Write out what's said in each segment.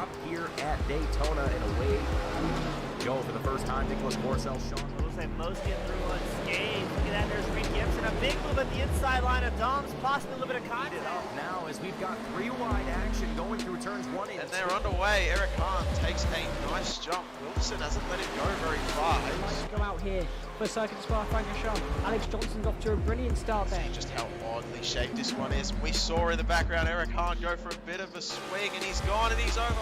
stopped here at Daytona, and away we go for the first time. Nicholas Porcel, Sean. Looks like most get through unscathed. Look at that, there's Reed Gibson. A big move at the inside line of Dom's, possibly a little bit of contact. Now as we've got three wide action going through turns 1 and 2. And they're underway. Eric Hahn takes a nice jump. Wilson hasn't let him go very far. Go out here for Circuit Spa Francorchamps. Alex Johnson's off to a brilliant start there. See just how oddly shaped this one is. We saw in the background Eric Hahn go for a bit of a swing, and he's gone and he's over.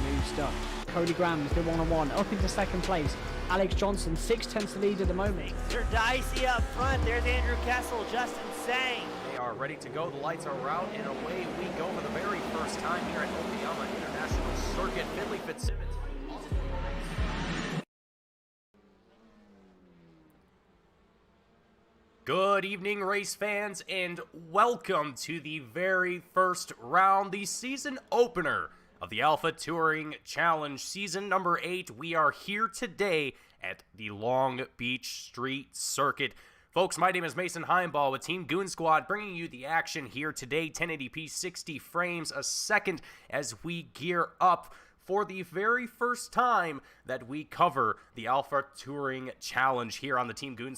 New stuff. Cody Graham's the one-on-one up into second place. Alex Johnson 6/10 to lead at the moment. They're dicey up front. There's Andrew Kessel, Justin Sang. They are ready to go. The lights are out, and away we go for the very first time here at Oklahoma International Circuit. Finley Fitzsimmons. Good evening, race fans, and welcome to the very first round, the season opener of the Alpha Touring Challenge, season number 8. We are here today at the Long Beach Street Circuit. Folks, my name is Mason Heimbaugh with Team Goon Squad, bringing you the action here today, 1080p, 60 frames a second, as we gear up for the very first time that we cover the Alpha Touring Challenge here on the Team Goon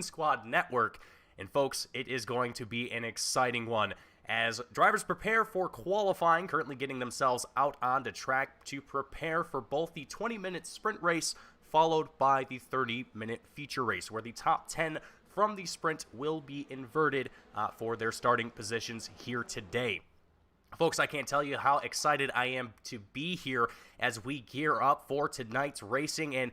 Squad Network. And folks, it is going to be an exciting one as drivers prepare for qualifying, currently getting themselves out onto track to prepare for both the 20-minute sprint race followed by the 30-minute feature race, where the top 10 from the sprint will be inverted for their starting positions here today. Folks, I can't tell you how excited I am to be here as we gear up for tonight's racing, and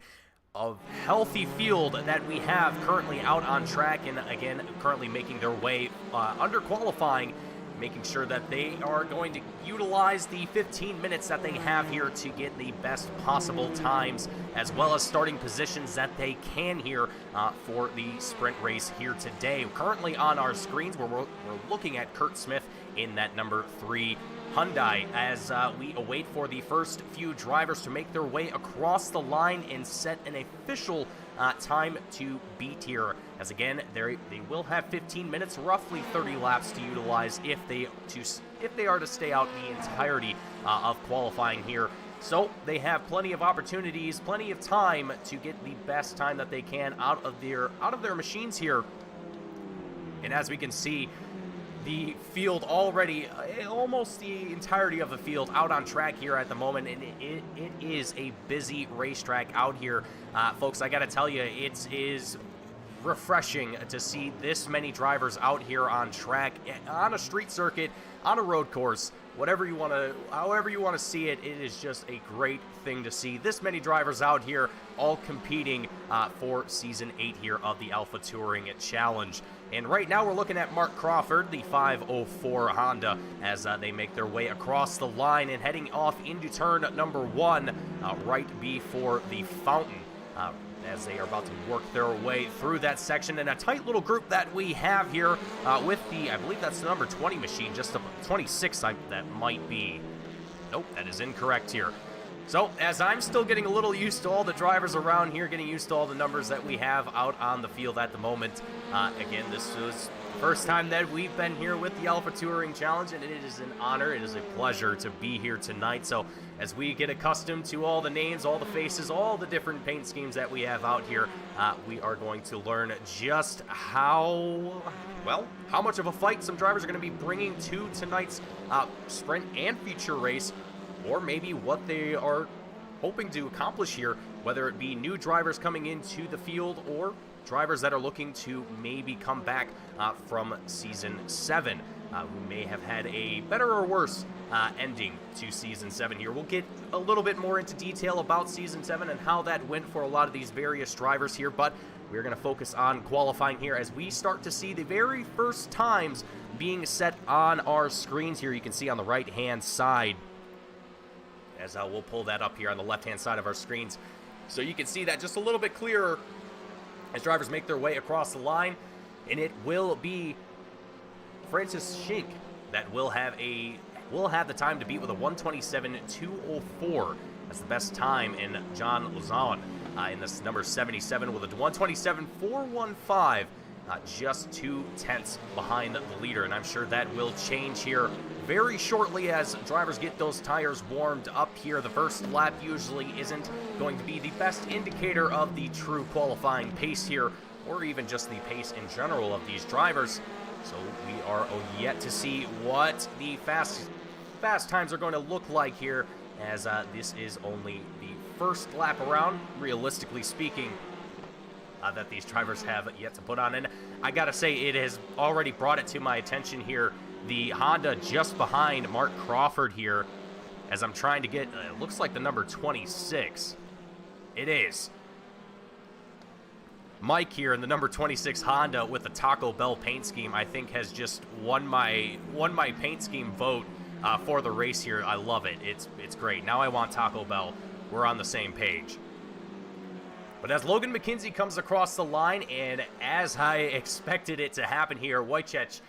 a healthy field that we have currently out on track, and again, currently making their way under qualifying, making sure that they are going to utilize the 15 minutes that they have here to get the best possible times, as well as starting positions that they can here for the sprint race here today. Currently on our screens, we're looking at Kurt Smith in that number 3 Hyundai as we await for the first few drivers to make their way across the line and set an official time to beat here. As again, they will have 15 minutes, roughly 30 laps to utilize if they are to stay out the entirety of qualifying here. So they have plenty of opportunities, plenty of time to get the best time that they can out of their machines here. And as we can see, the field already, almost the entirety of the field out on track here at the moment, and it is a busy racetrack out here. Folks, I gotta tell you, it is refreshing to see this many drivers out here on track, on a street circuit, on a road course, however you want to see it. It is just a great thing to see this many drivers out here all competing for season 8 here of the Alpha Touring Challenge. And right now we're looking at Mark Crawford, the 504 Honda, as they make their way across the line and heading off into turn number 1 right before the fountain, as they are about to work their way through that section. And a tight little group that we have here with the, I believe that's the number 20 machine, just a 26 that might be. Nope, that is incorrect here. So, as I'm still getting a little used to all the drivers around here, getting used to all the numbers that we have out on the field at the moment, again, this was the first time that we've been here with the Alpha Touring Challenge, and it is an honor, it is a pleasure to be here tonight. So, as we get accustomed to all the names, all the faces, all the different paint schemes that we have out here, we are going to learn just how much of a fight some drivers are going to be bringing to tonight's sprint and feature race, or maybe what they are hoping to accomplish here, whether it be new drivers coming into the field or drivers that are looking to maybe come back from Season 7, who may have had a better or worse ending to Season 7 here. We'll get a little bit more into detail about Season 7 and how that went for a lot of these various drivers here, but we're going to focus on qualifying here as we start to see the very first times being set on our screens here. You can see on the right-hand side, as we'll pull that up here on the left-hand side of our screens, so you can see that just a little bit clearer as drivers make their way across the line. And it will be Francis Schink that will have the time to beat with a 1:27.204 as the best time, in John Lozon in this number 77 with a 1:27.415 just 2/10 behind the leader, and I'm sure that will change here very shortly as drivers get those tires warmed up here. The first lap usually isn't going to be the best indicator of the true qualifying pace here, or even just the pace in general of these drivers. So we are yet to see what the fast times are going to look like here, as this is only the first lap around, realistically speaking, that these drivers have yet to put on. And I gotta say, it has already brought it to my attention here, the Honda just behind Mark Crawford here, as I'm trying to get, it looks like the number 26. It is Mike here in the number 26 Honda with the Taco Bell paint scheme. I think has just won my paint scheme vote for the race here. I love it. It's great. Now I want Taco Bell. We're on the same page. But as Logan McKenzie comes across the line, and as I expected it to happen here, Wojciech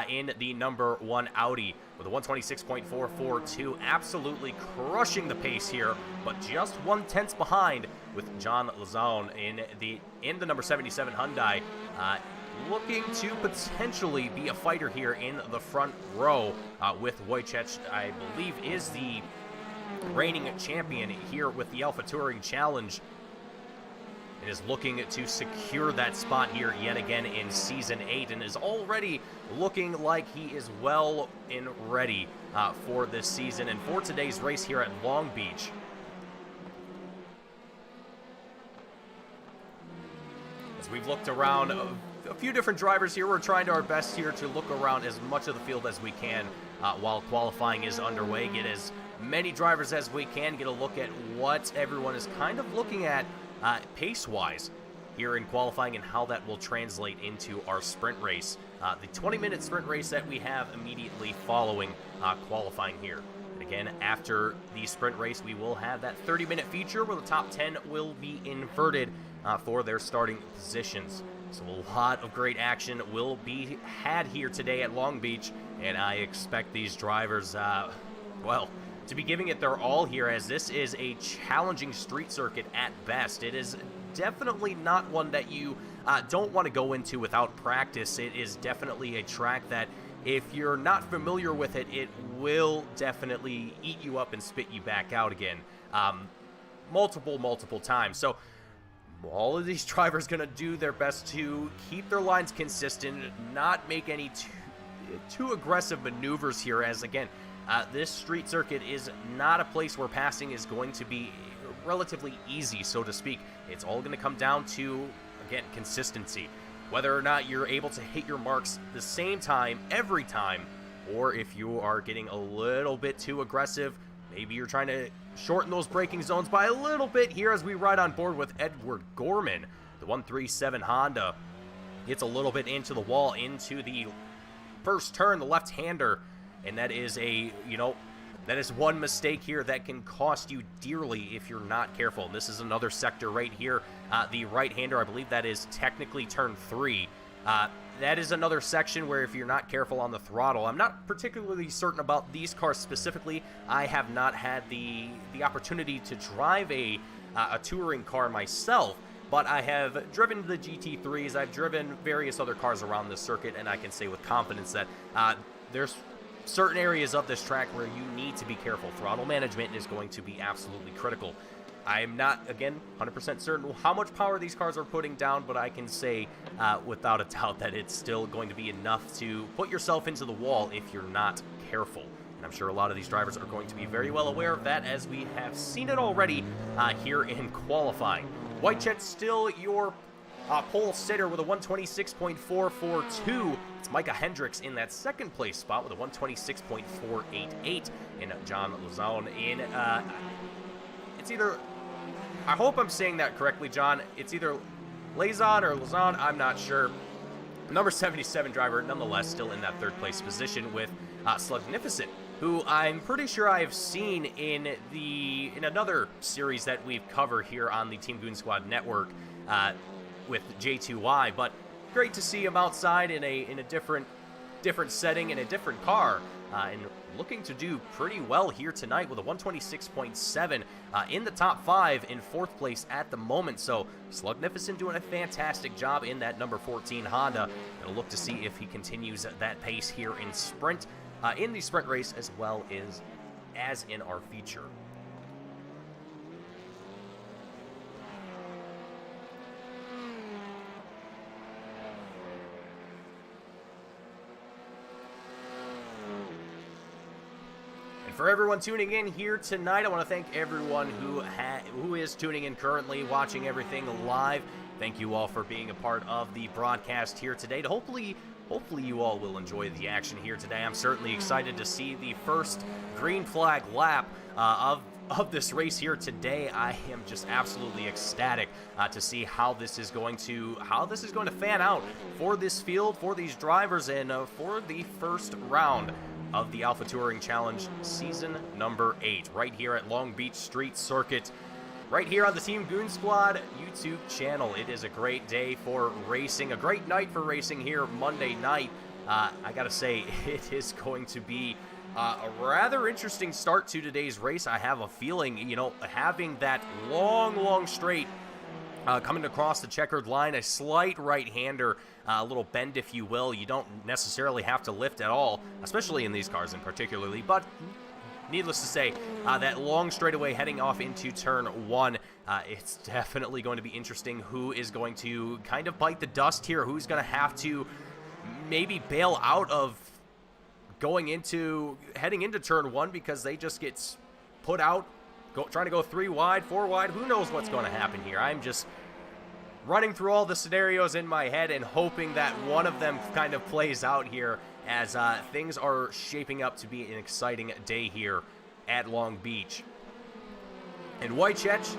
in the number 1 Audi with a 126.442, absolutely crushing the pace here, but just 1/10 behind with John Lazone in the number 77 Hyundai, looking to potentially be a fighter here in the front row with Wojciech, I believe, is the reigning champion here with the Alpha Touring Challenge. It is looking to secure that spot here yet again in Season 8, and is already looking like he is well and ready for this season and for today's race here at Long Beach. As we've looked around a few different drivers here, we're trying our best here to look around as much of the field as we can while qualifying is underway, get as many drivers as we can, get a look at what everyone is kind of looking at pace-wise here in qualifying and how that will translate into our sprint race. The 20-minute sprint race that we have immediately following qualifying here. And again, after the sprint race, we will have that 30-minute feature where the top 10 will be inverted for their starting positions. So a lot of great action will be had here today at Long Beach, and I expect these drivers, well, to be giving it their all here, as this is a challenging street circuit at best. It is definitely not one that you don't want to go into without practice. It is definitely a track that if you're not familiar with it, it will definitely eat you up and spit you back out again multiple times. So all of these drivers going to do their best to keep their lines consistent, not make any too aggressive maneuvers here, as again, this street circuit is not a place where passing is going to be relatively easy, so to speak. It's all going to come down to, again, consistency. Whether or not you're able to hit your marks the same time every time, or if you are getting a little bit too aggressive, maybe you're trying to shorten those braking zones by a little bit here as we ride on board with Edward Gorman. The 137 Honda gets a little bit into the wall, into the first turn, the left-hander. And that is that is one mistake here that can cost you dearly if you're not careful. And this is another sector right here. The right-hander, I believe that is technically turn 3. That is another section where if you're not careful on the throttle, I'm not particularly certain about these cars specifically. I have not had the opportunity to drive a touring car myself, but I have driven the GT3s. I've driven various other cars around this circuit, and I can say with confidence that there's certain areas of this track where you need to be careful. Throttle management is going to be absolutely critical. I'm not, again, 100% certain how much power these cars are putting down, but I can say without a doubt that it's still going to be enough to put yourself into the wall if you're not careful. And I'm sure a lot of these drivers are going to be very well aware of that, as we have seen it already here in qualifying. Wojciech still your pole sitter with a 126.442. It's Micah Hendricks in that second place spot with a 126.488. And John Lazone in, it's either, I hope I'm saying that correctly, John. It's either Lazon or Lazon, I'm not sure. Number 77 driver, nonetheless, still in that third place position with Slugnificent, who I'm pretty sure I have seen in another series that we've covered here on the Team Goon Squad Network with J2Y, but great to see him outside in a different different setting and a different car, and looking to do pretty well here tonight with a 126.7 in the top 5 in 4th place at the moment. So Slugnificent doing a fantastic job in that number 14 Honda. Gonna look to see if he continues that pace here in sprint, in the sprint race, as well as in our feature. For everyone tuning in here tonight, I want to thank everyone who is tuning in currently, watching everything live. Thank you all for being a part of the broadcast here today. Hopefully you all will enjoy the action here today. I'm certainly excited to see the first green flag lap of this race here today. I am just absolutely ecstatic to see how this is going to fan out for this field, for these drivers, and for the first round of the Alpha Touring Challenge Season number 8, right here at Long Beach Street Circuit, right here on the Team Goon Squad YouTube channel. It is a great day for racing, a great night for racing here Monday night. I gotta say, it is going to be a rather interesting start to today's race. I have a feeling, having that long straight coming across the checkered line, a slight right-hander, a little bend, if you will. You don't necessarily have to lift at all, especially in these cars in particularly, but needless to say, that long straightaway heading off into turn 1, it's definitely going to be interesting who is going to kind of bite the dust here, who's going to have to maybe bail out of heading into turn 1 because they just get put out, trying to go 3 wide, 4 wide. Who knows what's going to happen here? I'm just running through all the scenarios in my head and hoping that one of them kind of plays out here as things are shaping up to be an exciting day here at Long Beach. And Wojciech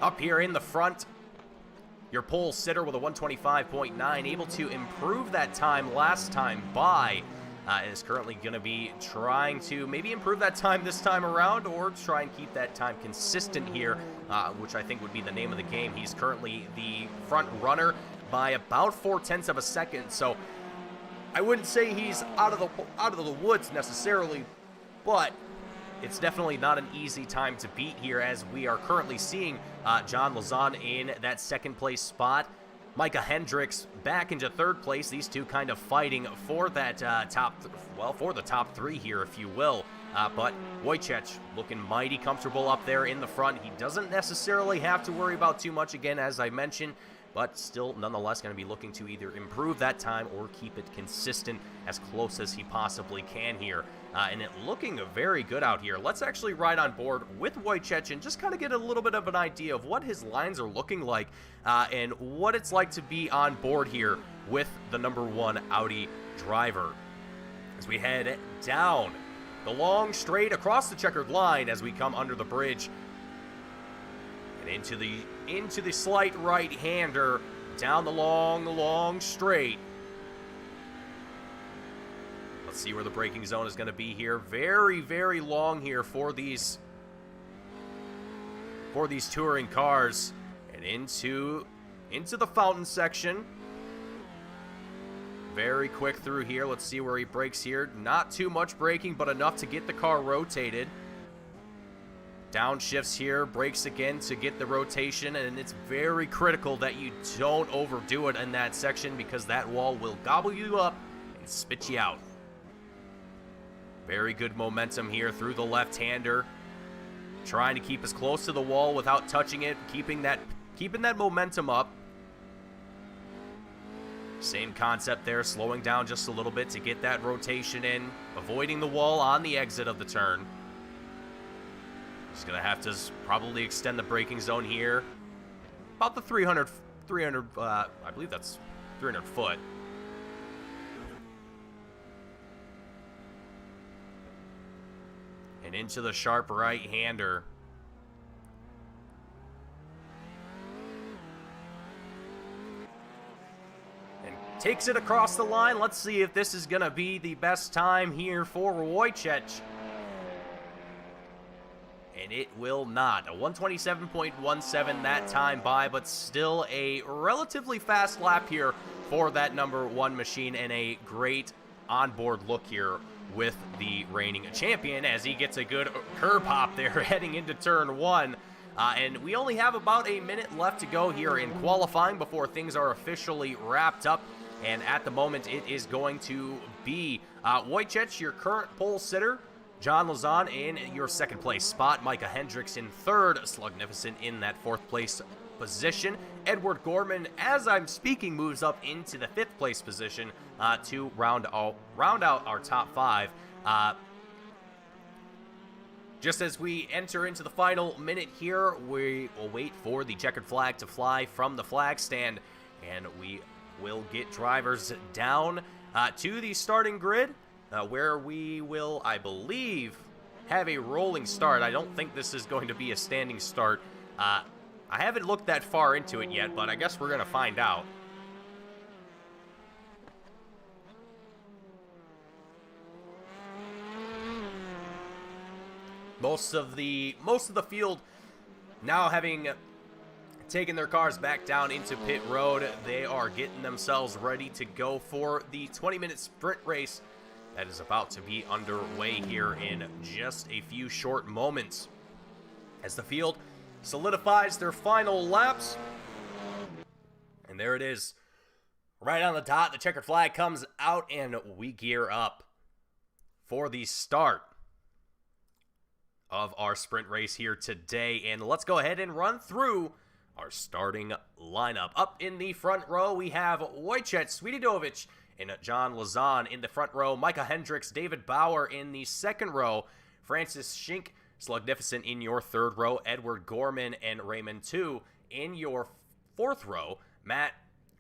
up here in the front, your pole sitter with a 125.9, able to improve that time last time by, is currently going to be trying to maybe improve that time this time around, or try and keep that time consistent here, which I think would be the name of the game. He's currently the front runner by about 0.4 of a second, so I wouldn't say he's out of the woods necessarily, but it's definitely not an easy time to beat here, as we are currently seeing John Lazan in that 2nd place spot. Micah Hendricks back into 3rd place. These two kind of fighting for that for the top 3 here, if you will. But Wojciech looking mighty comfortable up there in the front. He doesn't necessarily have to worry about too much, again, as I mentioned, but still nonetheless going to be looking to either improve that time or keep it consistent as close as he possibly can here. And it looking very good out here. Let's actually ride on board with Wojciech and just kind of get a little bit of an idea of what his lines are looking like and what it's like to be on board here with the number 1 Audi driver. As we head down the long straight across the checkered line as we come under the bridge and into the slight right-hander down the long straight. Let's see where the braking zone is going to be here. Very long here for these touring cars, and into the fountain section. Very quick through here. Let's see where he brakes here. Not too much braking, but enough to get the car rotated. Downshifts here, brakes again to get the rotation, and it's very critical that you don't overdo it in that section, because that wall will gobble you up and spit you out. Very good momentum here through the left-hander. Trying to keep as close to the wall without touching it, keeping that momentum up. Same concept there, slowing down just a little bit to get that rotation in, avoiding the wall on the exit of the turn. Just gonna have to probably extend the braking zone here. About the 300, I believe that's 300 foot. And into the sharp right-hander. And takes it across the line. Let's see if this is going to be the best time here for Wojciech. and it will not. A 127.17 that time by, but still a relatively fast lap here for that number 1 machine, and a great onboard look here with the reigning champion as he gets a good curb hop there heading into turn 1. And we only have about a minute left to go here in qualifying before things are officially wrapped up. And at the moment, it is going to be Wojciech, your current pole sitter, John Lazan in your second place spot, Micah Hendricks in third, Slugnificent in that fourth place position. Edward Gorman, as I'm speaking, moves up into the fifth place position to round out our top 5. Just as we enter into the final minute here, we will wait for the checkered flag to fly from the flag stand, and we will get drivers down to the starting grid, where we will, I believe, have a rolling start. I don't think this is going to be a standing start. I haven't looked that far into it yet, but I guess we're going to find out. Most of the field now having taken their cars back down into pit road, they are getting themselves ready to go for the 20-minute sprint race that is about to be underway here in just a few short moments. As the field solidifies their final laps, and there it is, right on the dot, the checkered flag comes out, and we gear up for the start of our sprint race here today. And let's go ahead and run through our starting lineup. Up in the front row, we have Wojciech Swiatovic and John Lazan in the front row, Micah Hendricks, David Bauer in the second row, Francis Schink, Slugnificent in your third row, Edward Gorman and Raymond Tu in your fourth row, Matt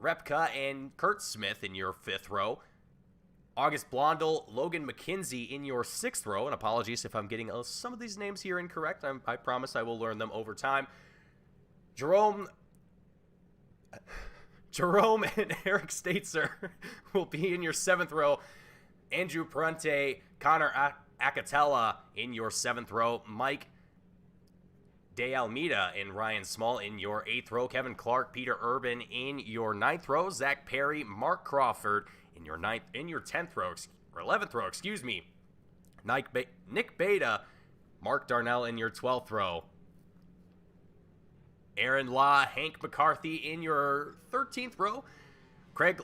Repka and Kurt Smith in your fifth row, August Blondel, Logan McKenzie in your sixth row, and apologies if I'm getting some of these names here incorrect. I promise I will learn them over time. Jerome and Eric Statzer will be in your seventh row. Andrew Prunte, Connor Acatella in your seventh row. Mike De Almeida and Ryan Small in your eighth row. Kevin Clark, Peter Urban in your ninth row. Zach Perry, Mark Crawford in your 10th row, or 11th row, excuse me. Nick Beta, Mark Darnell in your 12th row. Aaron Law, Hank McCarthy in your 13th row. Craig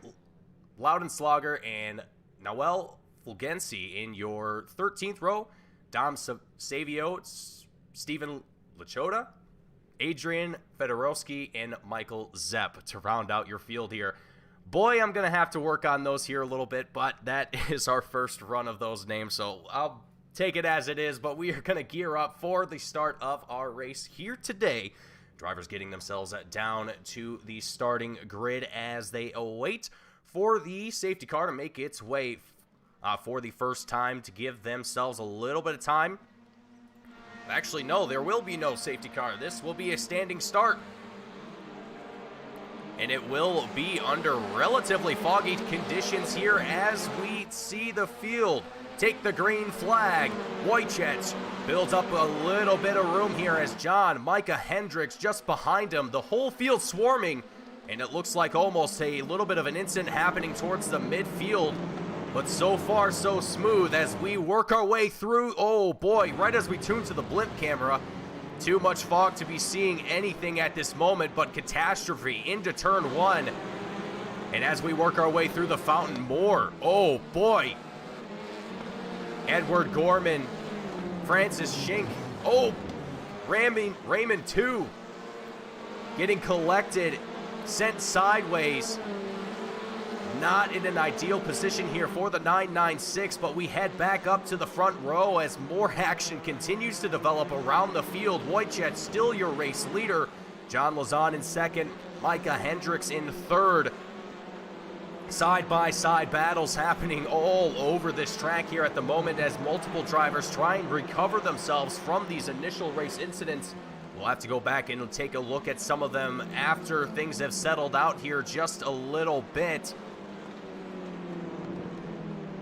Loudenslager and Noel Fulgensi in your 13th row. Dom Savio, Stephen Lachota, Adrian Fedorowski, and Michael Zepp to round out your field here. Boy, I'm going to have to work on those here a little bit, but that is our first run of those names, so I'll take it as it is. But we are going to gear up for the start of our race here today. Drivers getting themselves down to the starting grid as they await for the safety car to make its way for the first time, to give themselves a little bit of time. Actually, no, there will be no safety car. This will be a standing start. And it will be under relatively foggy conditions here as we see the field take the green flag. Wojciech builds up a little bit of room here as Micah Hendricks just behind him. The whole field swarming, and it looks like almost a little bit of an incident happening towards the midfield. But so far, so smooth as we work our way through. Oh boy, right as we tune to the blimp camera. Too much fog to be seeing anything at this moment, but catastrophe into turn one. And as we work our way through the fountain, more. Oh boy. Edward Gorman, Francis Schink. Oh, Raymond Tu getting collected, sent sideways. Not in an ideal position here for the 996, but we head back up to the front row as more action continues to develop around the field. Wojciech still your race leader. John Lazan in second, Micah Hendricks in third. Side-by-side battles happening all over this track here at the moment as multiple drivers try and recover themselves from these initial race incidents. We'll have to go back and take a look at some of them after things have settled out here just a little bit.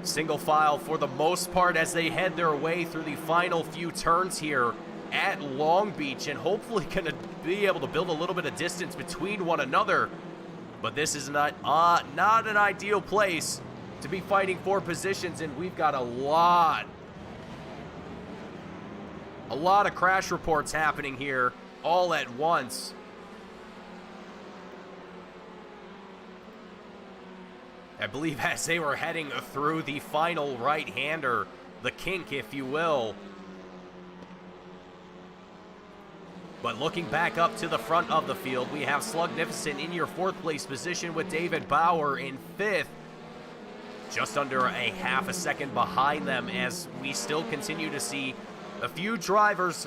Single file for the most part as they head their way through the final few turns here at Long Beach and hopefully going to be able to build a little bit of distance between one another. But this is not an ideal place to be fighting for positions, and we've got a lot of crash reports happening here all at once. I believe as they were heading through the final right-hander, the kink, if you will. But looking back up to the front of the field, we have Slugnificent in your 4th place position with David Bauer in 5th. Just under a half a second behind them, as we still continue to see a few drivers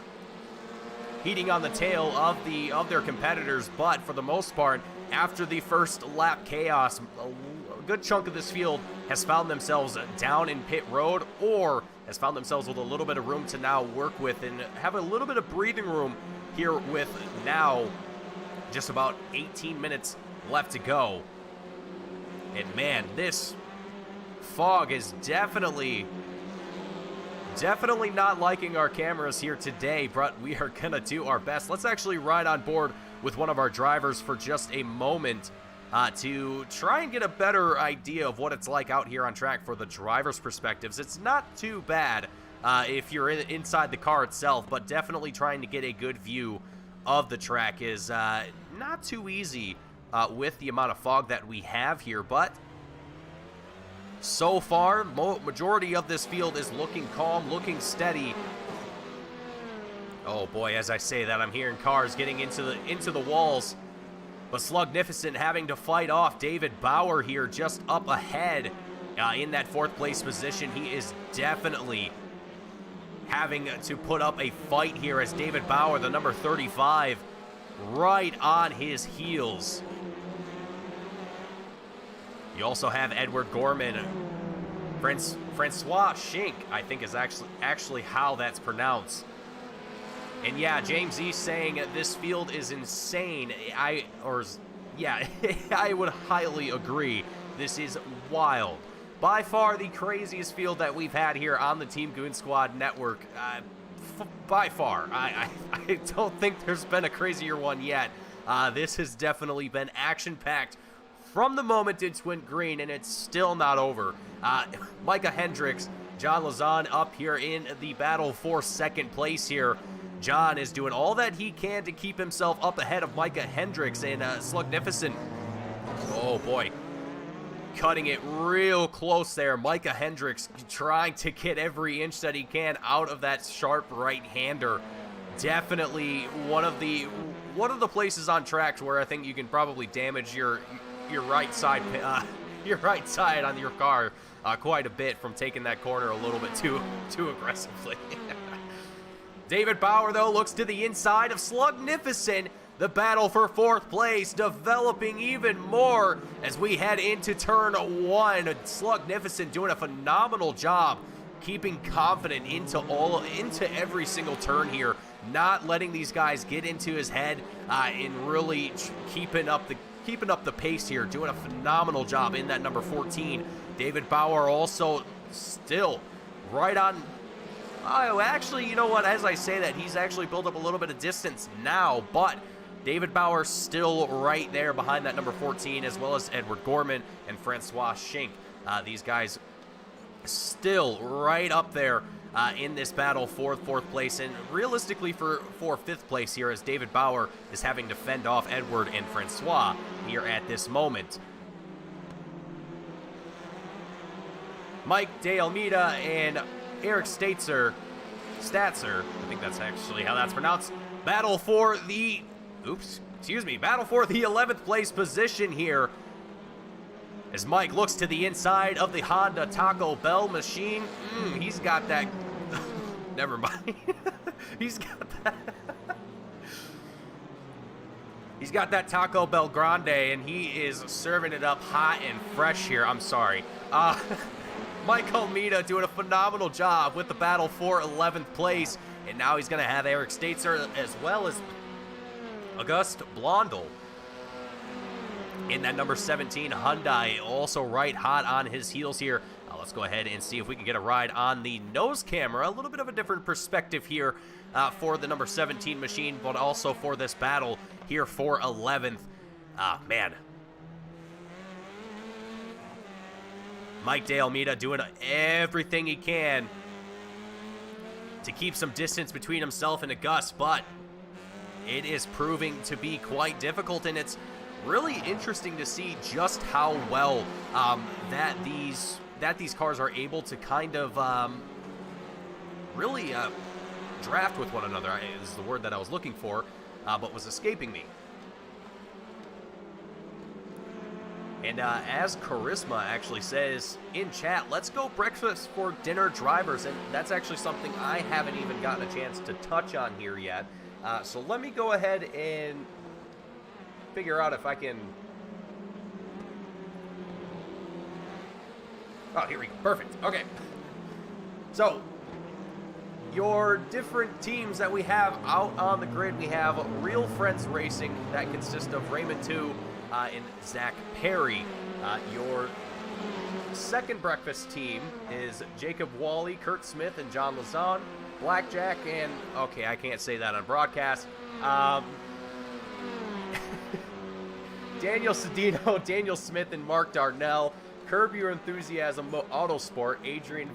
heating on the tail of their competitors. But for the most part, after the first lap chaos, a good chunk of this field has found themselves down in pit road, or has found themselves with a little bit of room to now work with and have a little bit of breathing room here with now just about 18 minutes left to go. And man, this fog is definitely not liking our cameras here today, but we are gonna do our best. Let's actually ride on board with one of our drivers for just a moment to try and get a better idea of what it's like out here on track for the driver's perspectives. It's not too bad if you're inside the car itself, but definitely trying to get a good view of the track is not too easy with the amount of fog that we have here. But so far, majority of this field is looking calm, looking steady. Oh boy, as I say that, I'm hearing cars getting into the walls. But Slugnificent having to fight off David Bauer here just up ahead in that 4th place position. He is definitely having to put up a fight here as David Bauer, the number 35, right on his heels. You also have Edward Gorman. Francois Schink, I think is actually how that's pronounced. And yeah, James E saying this field is insane. I would highly agree. This is wild. By far the craziest field that we've had here on the Team Goon Squad network. By far. I don't think there's been a crazier one yet. This has definitely been action-packed from the moment it went green, and it's still not over. Micah Hendricks, John Lazan up here in the battle for 2nd place here. John is doing all that he can to keep himself up ahead of Micah Hendricks, and Slugnificent, oh boy, cutting it real close there. Micah Hendricks trying to get every inch that he can out of that sharp right-hander. Definitely one of the places on track where I think you can probably damage your right side on your car quite a bit from taking that corner a little bit too aggressively. David Bauer, though, looks to the inside of Slugnificent. The battle for 4th place developing even more as we head into turn 1. Slugnificent doing a phenomenal job keeping confident into every single turn here, not letting these guys get into his head and really keeping up the pace here, doing a phenomenal job in that number 14. David Bauer also still right on. Oh, actually, you know what? As I say that, he's actually built up a little bit of distance now, but David Bauer still right there behind that number 14, as well as Edward Gorman and Francois Schink. These guys still right up there in this battle for 4th place, and realistically for 5th place here, as David Bauer is having to fend off Edward and Francois here at this moment. Mike De Almeida and Eric Statzer, I think that's actually how that's pronounced, battle for the 11th place position here, as Mike looks to the inside of the Honda Taco Bell machine. He's got that, never mind, he's got that Taco Bell Grande, and he is serving it up hot and fresh here. I'm sorry. Mike Almeida doing a phenomenal job with the battle for 11th place. And now he's going to have Eric Statzer as well as Auguste Blondel in that number 17 Hyundai, also right hot on his heels here. let's go ahead and see if we can get a ride on the nose camera. A little bit of a different perspective here for the number 17 machine, but also for this battle here for 11th. Man. Mike De Almeida doing everything he can to keep some distance between himself and Gus, but it is proving to be quite difficult, and it's really interesting to see just how well that these cars are able to kind of really draft with one another. Is the word that I was looking for, but was escaping me. And as Charisma actually says in chat, let's go breakfast for dinner drivers. And that's actually something I haven't even gotten a chance to touch on here yet. So let me go ahead and figure out if I can... Oh, here we go. Perfect. Okay. So, your different teams that we have out on the grid, we have Real Friends Racing that consists of Raymond 2 and Zach Perry. Your second breakfast team is Jacob Wally, Kurt Smith, and John Lazon. Blackjack and... Okay, I can't say that on broadcast. Daniel Sedino, Daniel Smith, and Mark Darnell. Curb Your Enthusiasm Autosport, Adrian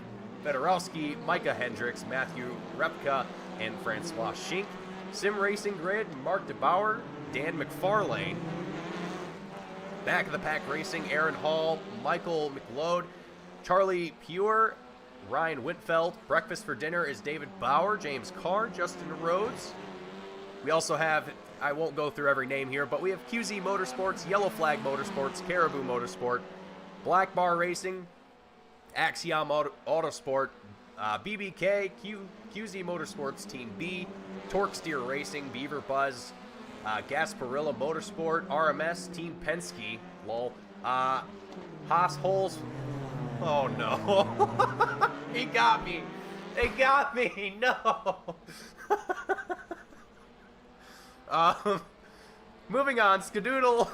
Fedorowski, Micah Hendricks, Matthew Repka, and Francois Schink. Sim Racing Grid, Mark DeBauer, Dan McFarlane. Back of the Pack Racing, Aaron Hall, Michael McLeod, Charlie Pure, Ryan Whitfeld. Breakfast for Dinner is David Bauer, James Carr, Justin Rhodes. We also have, I won't go through every name here, but we have QZ Motorsports, Yellow Flag Motorsports, Caribou Motorsport, Black Bar Racing, Axiom Autosport, BBK, QZ Motorsports Team B, Torque Steer Racing, Beaver Buzz, Gasparilla Motorsport, RMS, Team Penske, lol, Haas Holes. Oh no. He got me. They got me. No. Moving on, Skadoodle,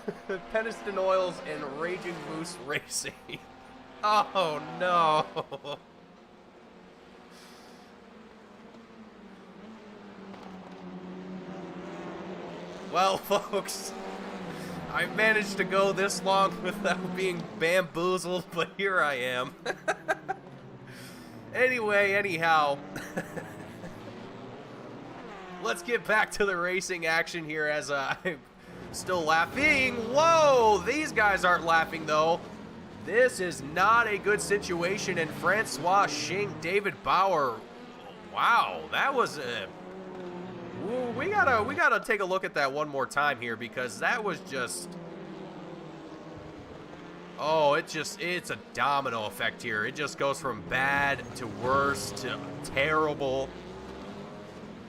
Peniston Oils, and Raging Moose Racing. Oh no. Well, folks, I managed to go this long without being bamboozled, but here I am. Anyway, anyhow, let's get back to the racing action here as I'm still laughing. Whoa, these guys aren't laughing, though. This is not a good situation, and Francois Schink, David Bauer. Wow, that was a... Ooh, we gotta take a look at that one more time here, because that was just... Oh, it's a domino effect here. It just goes from bad to worse to terrible.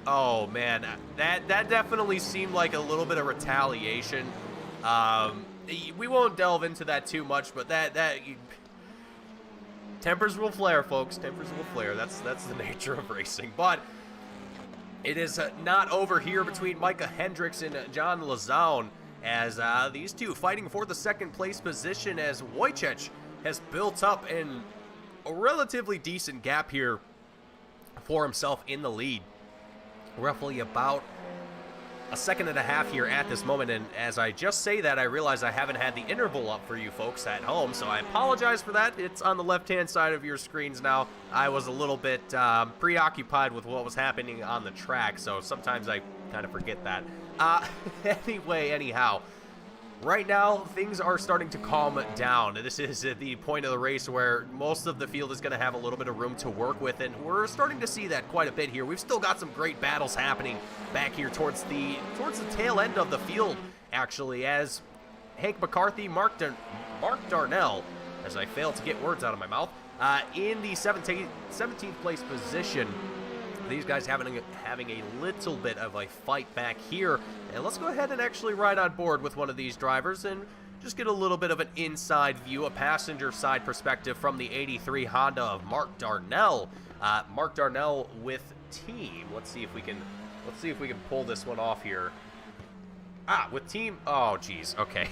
Oh man, that definitely seemed like a little bit of retaliation. We won't delve into that too much, but tempers will flare, folks. Tempers will flare. That's the nature of racing. But it is not over here between Micah Hendricks and John Lazone, as these two fighting for the second place position, as Wojciech has built up in a relatively decent gap here for himself in the lead. Roughly about a second and a half here at this moment, and as I just say that, I realize I haven't had the interval up for you folks at home, so I apologize for that. It's on the left-hand side of your screens now. I was a little bit preoccupied with what was happening on the track, so sometimes I kind of forget that. Anyway, anyhow, right now, things are starting to calm down. This is the point of the race where most of the field is going to have a little bit of room to work with, and we're starting to see that quite a bit here. We've still got some great battles happening back here towards the tail end of the field, actually, as Hank McCarthy, Mark Darnell, as I failed to get words out of my mouth, in the 17th place position. These guys having a little bit of a fight back here. And let's go ahead and actually ride on board with one of these drivers and just get a little bit of an inside view, a passenger side perspective from the 83 Honda of Mark Darnell. Mark Darnell with team. Let's see if we can pull this one off here. With team. Oh, geez. Okay.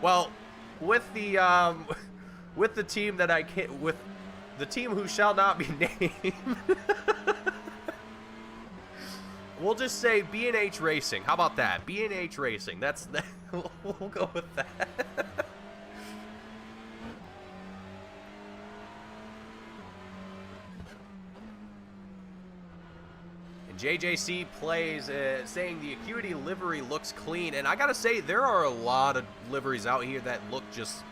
Well, with the team that the team who shall not be named. We'll just say B&H Racing. How about that? B&H Racing. That's we'll go with that. And JJC plays saying the Acuity livery looks clean, and I gotta say there are a lot of liveries out here that look just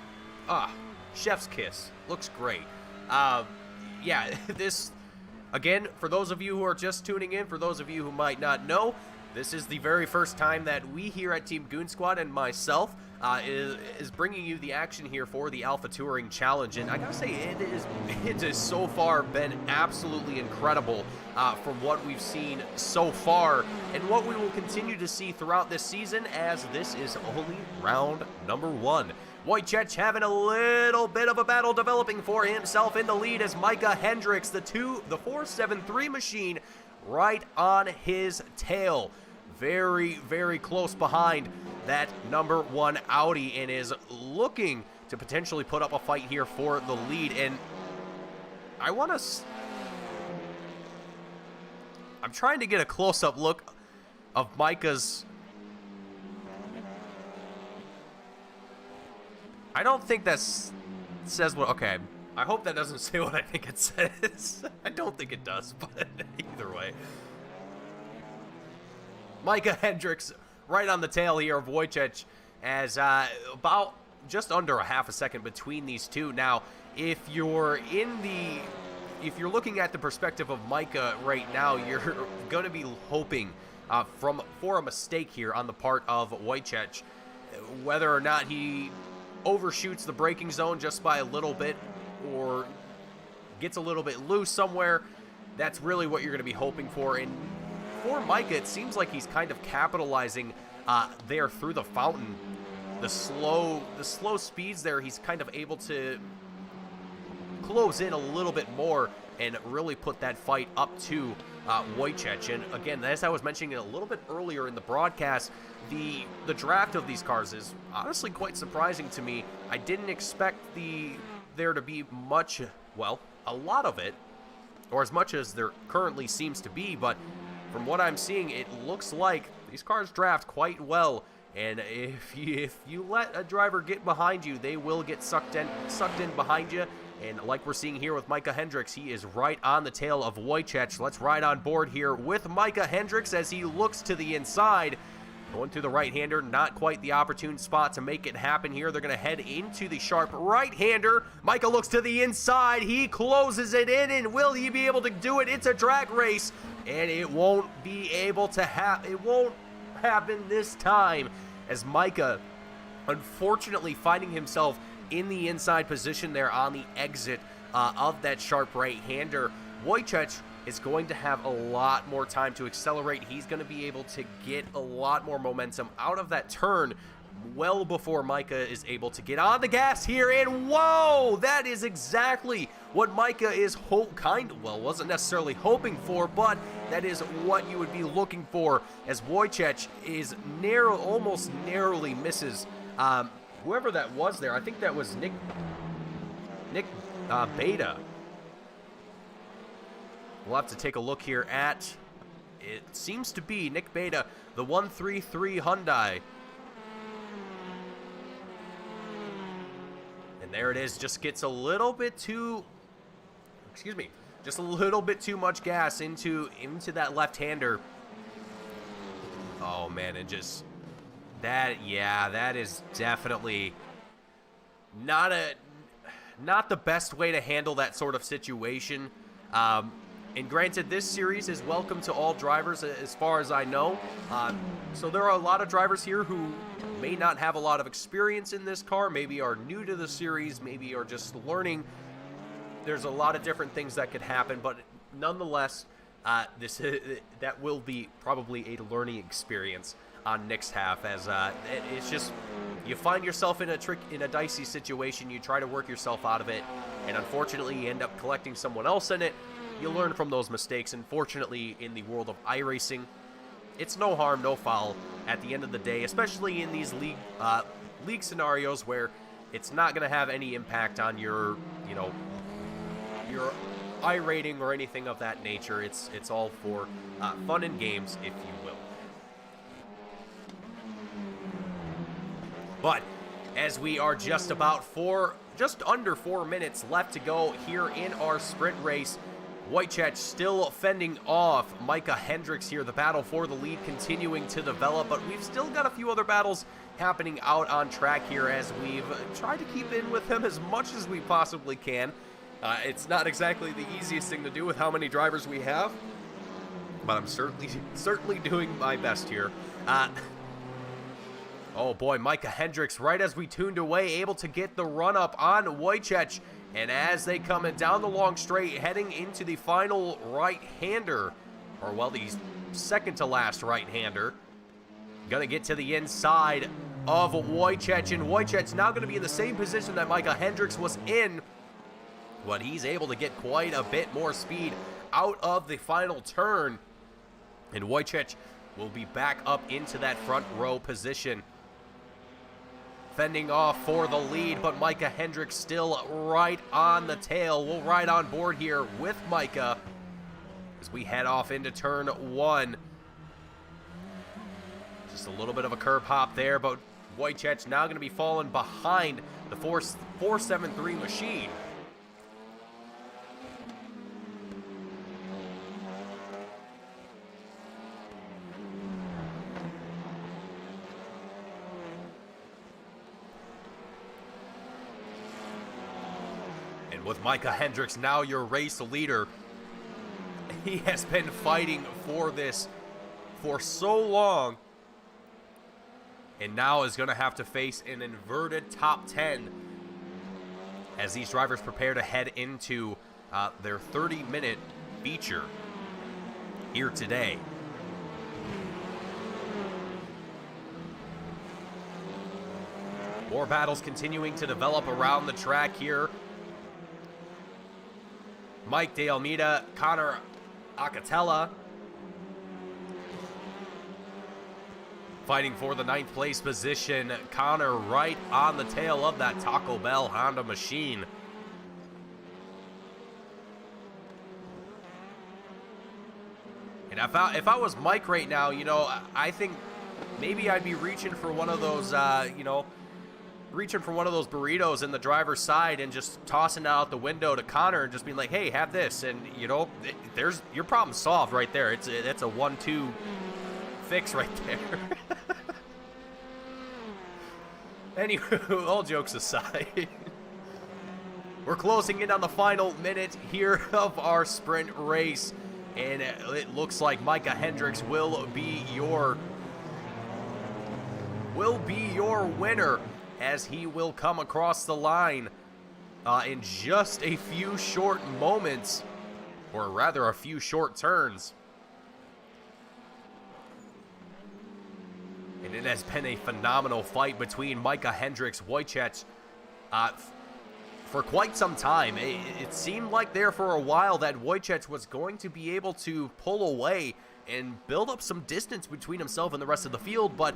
chef's kiss. Looks great. Yeah, this. Again, for those of you who are just tuning in, for those of you who might not know, this is the very first time that we here at Team Goon Squad and myself is bringing you the action here for the Alpha Touring Challenge. And I gotta say, it has so far been absolutely incredible from what we've seen so far and what we will continue to see throughout this season, as this is only round number 1. Wojciech having a little bit of a battle developing for himself in the lead as Micah Hendricks, the 473 machine, right on his tail. Very, very close behind that number 1 Audi, and is looking to potentially put up a fight here for the lead. And I want to... I'm trying to get a close-up look of Micah's... I don't think that says what... Okay, I hope that doesn't say what I think it says. I don't think it does, but either way. Micah Hendricks right on the tail here of Wojciech, as about just under a half a second between these two. Now, if you're looking at the perspective of Micah right now, you're going to be hoping for a mistake here on the part of Wojciech, whether or not he overshoots the braking zone just by a little bit or gets a little bit loose somewhere. That's really what you're going to be hoping for. And for Micah, it seems like he's kind of capitalizing there through the fountain. The slow speeds there, he's kind of able to close in a little bit more and really put that fight up to Wojciech. And again, as I was mentioning a little bit earlier in the broadcast, the draft of these cars is honestly quite surprising to me. I didn't expect there to be much, well, a lot of it, or as much as there currently seems to be, but from what I'm seeing, it looks like these cars draft quite well. And if you let a driver get behind you, they will get sucked in behind you. And like we're seeing here with Micah Hendricks, he is right on the tail of Wojciech. Let's ride on board here with Micah Hendricks as he looks to the inside. Going through the right-hander, not quite the opportune spot to make it happen here. They're going to head into the sharp right-hander. Micah looks to the inside. He closes it in, and will he be able to do it? It's a drag race, and it won't be able to it won't happen this time, as Micah, unfortunately, finding himself in the inside position there on the exit of that sharp right-hander. Wojciech is going to have a lot more time to accelerate. He's going to be able to get a lot more momentum out of that turn well before Micah is able to get on the gas here. And whoa, that is exactly what Micah is wasn't necessarily hoping for, but that is what you would be looking for, as Wojciech is almost narrowly misses whoever that was there. I think that was Nick Beta. We'll have to take a look here at, it seems to be Nick Beta, the 133 Hyundai. And there it is, just gets a little bit too, just a little bit too much gas into that left-hander. Oh man, and just, that is definitely not the best way to handle that sort of situation. And granted, this series is welcome to all drivers as far as I know. So there are a lot of drivers here who may not have a lot of experience in this car, maybe are new to the series, maybe are just learning. There's a lot of different things that could happen, but nonetheless, that will be probably a learning experience on Nick's half, as it's just, you find yourself in a dicey situation, you try to work yourself out of it, and unfortunately you end up collecting someone else in it. You learn from those mistakes, and fortunately in the world of iRacing, it's no harm, no foul at the end of the day, especially in these league scenarios where it's not going to have any impact on your your iRating or anything of that nature. It's all for fun and games, if you will. But as we are just under 4 minutes left to go here in our sprint race, Wojciech still fending off Micah Hendricks here. The battle for the lead continuing to develop, but we've still got a few other battles happening out on track here as we've tried to keep in with him as much as we possibly can. It's not exactly the easiest thing to do with how many drivers we have, but I'm certainly doing my best here. Oh boy, Micah Hendricks, right as we tuned away, able to get the run up on Wojciech. And as they come in down the long straight, heading into the final right-hander, or well, the second to last right-hander, gonna get to the inside of Wojciech, and Wojciech's now gonna be in the same position that Micah Hendricks was in, but he's able to get quite a bit more speed out of the final turn, and Wojciech will be back up into that front row position, fending off for the lead, but Micah Hendricks still right on the tail. We'll ride on board here with Micah as we head off into turn 1. Just a little bit of a curb hop there, but Wojciech now going to be falling behind the 473 machine. With Micah Hendricks now your race leader, he has been fighting for this for so long, and now is going to have to face an inverted top 10 as these drivers prepare to head into their 30-minute feature here today. More battles continuing to develop around the track here. Mike De Almeida, Connor Acatella fighting for the 9th place position. Connor right on the tail of that Taco Bell Honda machine. And if I was Mike right now, you know, I think maybe I'd be reaching for one of those, reaching for one of those burritos in the driver's side and just tossing it out the window to Connor and just being like, hey, have this. And, you know, there's your problem solved right there. It's a 1-2 fix right there. Anyway, all jokes aside, we're closing in on the final minute here of our sprint race. And it looks like Micah Hendricks will be your winner, as he will come across the line in just a few short moments, or rather a few short turns. And it has been a phenomenal fight between Micah Hendricks, Wojciech, for quite some time. It seemed like there for a while that Wojciech was going to be able to pull away and build up some distance between himself and the rest of the field, but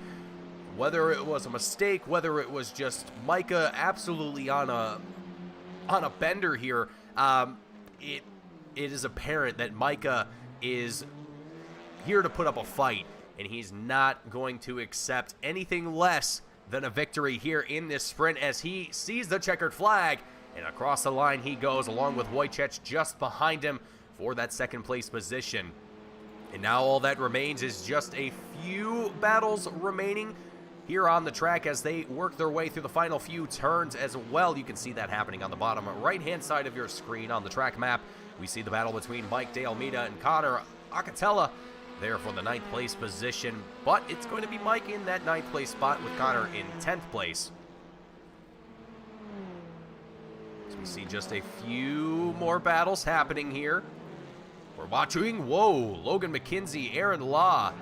whether it was a mistake, whether it was just Micah absolutely on a bender here, it is apparent that Micah is here to put up a fight, and he's not going to accept anything less than a victory here in this sprint as he sees the checkered flag, and across the line he goes, along with Wojciech just behind him for that 2nd place position. And now all that remains is just a few battles remaining here on the track as they work their way through the final few turns as well. You can see that happening on the bottom right-hand side of your screen on the track map. We see the battle between Mike De Almeida and Connor Acatella there for the 9th place position, but it's going to be Mike in that 9th place spot with Connor in 10th place. So we see just a few more battles happening here. We're watching, whoa, Logan McKenzie, Aaron Law.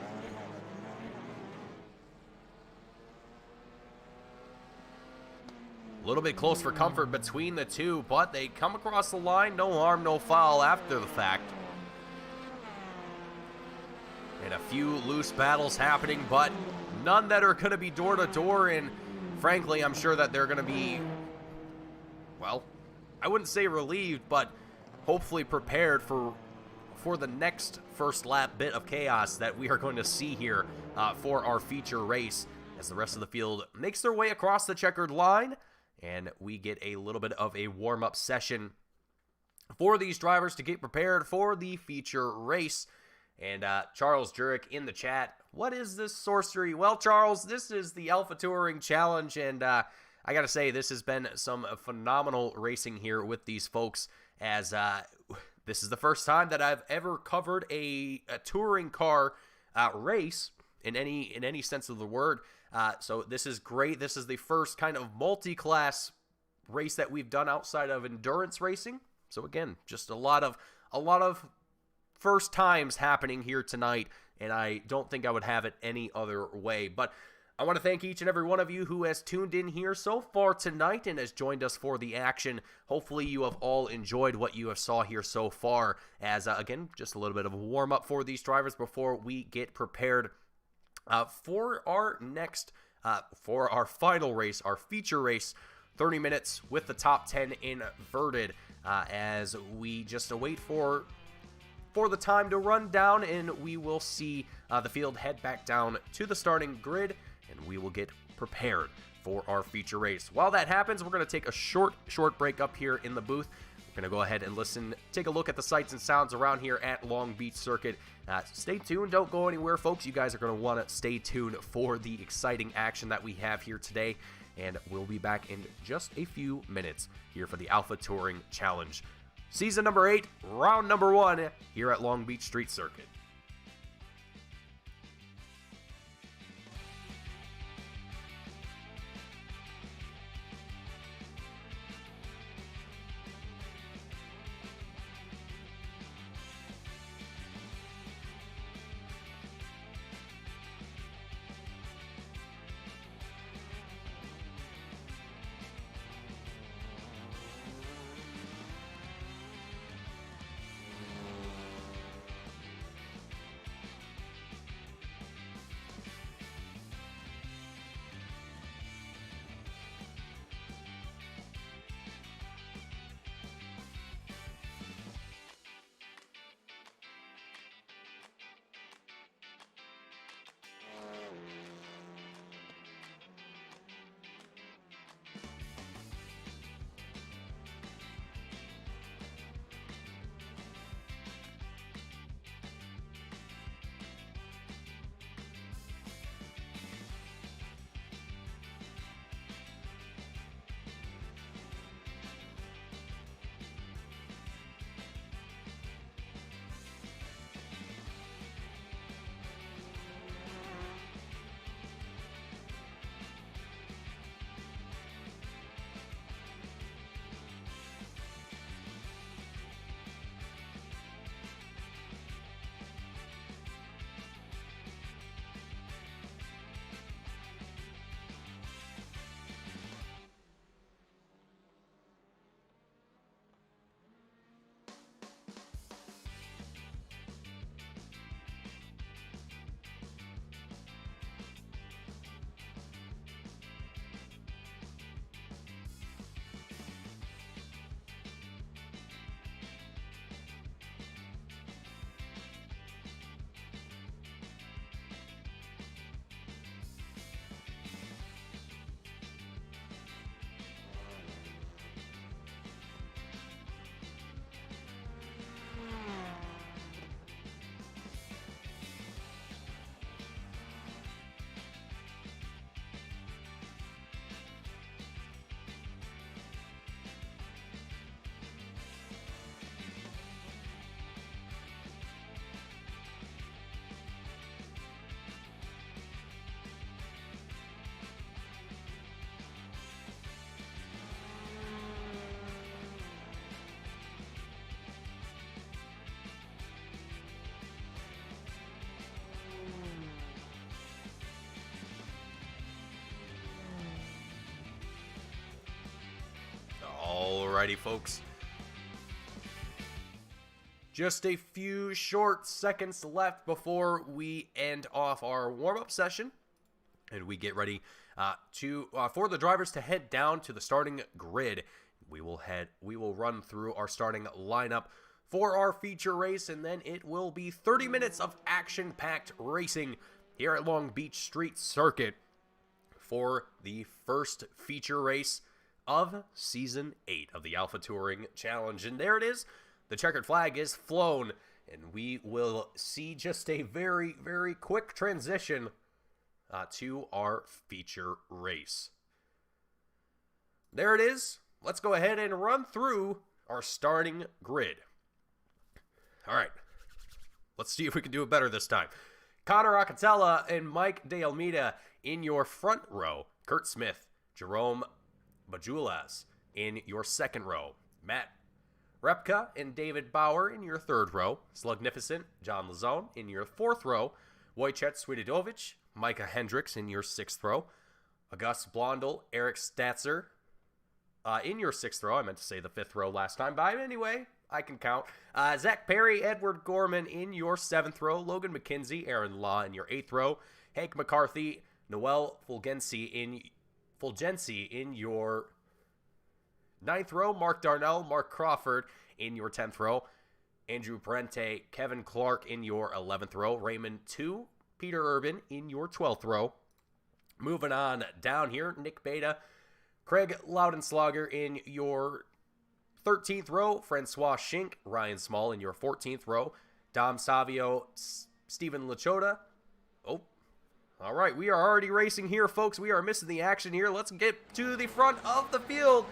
A little bit close for comfort between the two, but they come across the line, no harm, no foul after the fact. And a few loose battles happening, but none that are going to be door to door, and frankly, I'm sure that they're going to be, well, I wouldn't say relieved, but hopefully prepared for the next first lap bit of chaos that we are going to see here for our feature race, as the rest of the field makes their way across the checkered line, and we get a little bit of a warm-up session for these drivers to get prepared for the feature race. And Charles Jurek in the chat, what is this sorcery? Well, Charles, this is the Alpha Touring Challenge, and I gotta say, this has been some phenomenal racing here with these folks, as this is the first time that I've ever covered a touring car race in any sense of the word. So this is great. This is the first kind of multi-class race that we've done outside of endurance racing. So again, just a lot of first times happening here tonight, and I don't think I would have it any other way. But I want to thank each and every one of you who has tuned in here so far tonight and has joined us for the action. Hopefully you have all enjoyed what you have saw here so far, as again, just a little bit of a warm-up for these drivers before we get prepared for our next, for our final race, our feature race, 30 minutes with the top 10 inverted, as we just await for the time to run down, and we will see the field head back down to the starting grid, and we will get prepared for our feature race. While that happens, we're going to take a short break up here in the booth. We're going to go ahead and take a look at the sights and sounds around here at Long Beach Circuit. Stay tuned. Don't go anywhere, folks. You guys are going to want to stay tuned for the exciting action that we have here today, and we'll be back in just a few minutes here for the Alpha Touring Challenge. Season number 8, round number 1 here at Long Beach Street Circuit. Alrighty, folks. Just a few short seconds left before we end off our warm-up session, and we get ready for the drivers to head down to the starting grid. we will run through our starting lineup for our feature race, and then it will be 30 minutes of action-packed racing here at Long Beach Street Circuit for the first feature race of Season 8 of the Alpha Touring Challenge. And there it is. The checkered flag is flown, and we will see just a very, very quick transition to our feature race. There it is. Let's go ahead and run through our starting grid. All right. Let's see if we can do it better this time. Connor Acatella and Mike De Almeida in your front row. Kurt Smith, Jerome Bajulas in your second row. Matt Repka and David Bauer in your third row. Slugnificent, John Lazone in your fourth row. Wojciech Swiatovic, Micah Hendricks in your sixth row. August Blondel, Eric Statzer in your sixth row. I meant to say the fifth row last time, but anyway, I can count. Zach Perry, Edward Gorman in your seventh row. Logan McKenzie, Aaron Law in your eighth row. Hank McCarthy, Noel Fulgenci in your ninth row. Mark Darnell, Mark Crawford in your 10th row. Andrew Parente, Kevin Clark in your 11th row. Raymond 2, Peter Urban in your 12th row. Moving on down here, Nick Beta, Craig Loudenslager in your 13th row. Francois Schink, Ryan Small in your 14th row. Dom Savio, Stephen Lachota. Oh, all right, we are already racing here, folks. We are missing the action here. Let's get to the front of the field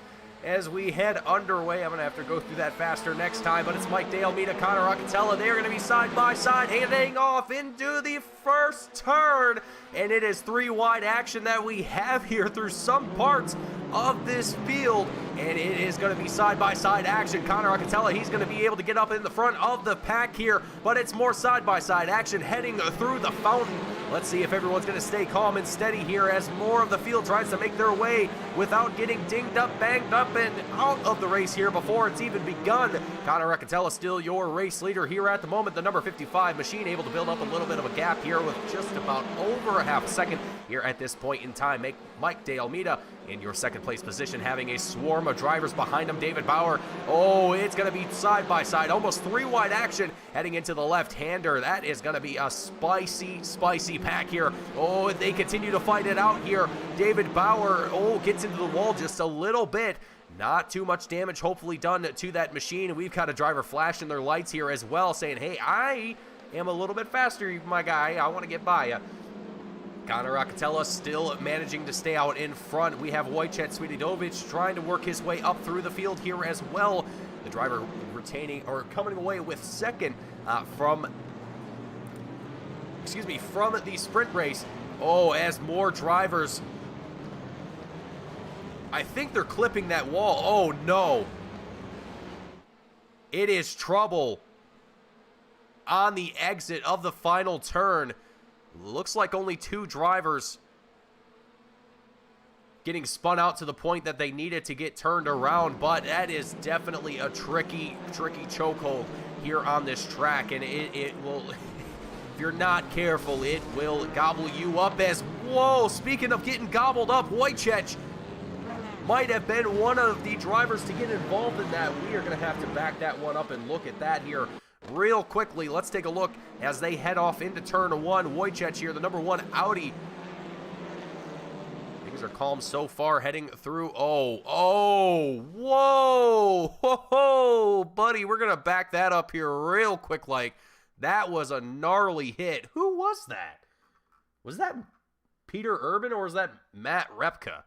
as we head underway. I'm going to have to go through that faster next time, but it's Mike De Almeida, Connor Acatella. They are going to be side by side, handing off into the first turn, and it is three wide action that we have here through some parts of this field, and it is going to be side by side action. Connor Acatella, he's going to be able to get up in the front of the pack here, but it's more side by side action heading through the fountain. Let's see if everyone's going to stay calm and steady here as more of the field tries to make their way without getting dinged up, banged up, and out of the race here before it's even begun. Connor Acatella still your race leader here at the moment. The number 55 machine able to build up a little bit of a gap here with just about over a half a second here at this point in time. Mike De Almeida in your second place position, having a swarm of drivers behind him. David Bauer, oh, it's going to be side by side, almost three wide action heading into the left-hander. That is going to be a spicy, spicy pack here. Oh, they continue to fight it out here. David Bauer, oh, gets into the wall just a little bit. Not too much damage hopefully done to that machine. We've got a driver flashing their lights here as well, saying, hey, I am a little bit faster, my guy. I want to get by you. Connor Acatella still managing to stay out in front. We have Wojciech Swiatovic trying to work his way up through the field here as well. The driver coming away with second from the sprint race. Oh, as more drivers, I think they're clipping that wall. Oh no. It is trouble on the exit of the final turn. Looks like only two drivers getting spun out to the point that they needed to get turned around, but that is definitely a tricky chokehold here on this track, and it will, if you're not careful, it will gobble you up as, whoa, speaking of getting gobbled up, Wojciech might have been one of the drivers to get involved in that. We are going to have to back that one up and look at that here real quickly. Let's take a look as they head off into turn one. Wojciech here, the number one Audi. Things are calm so far heading through. Oh, whoa, buddy, we're gonna back that up here real quick. Like, that was a gnarly hit. Who was that? Was that Peter Urban or was that Matt Repka?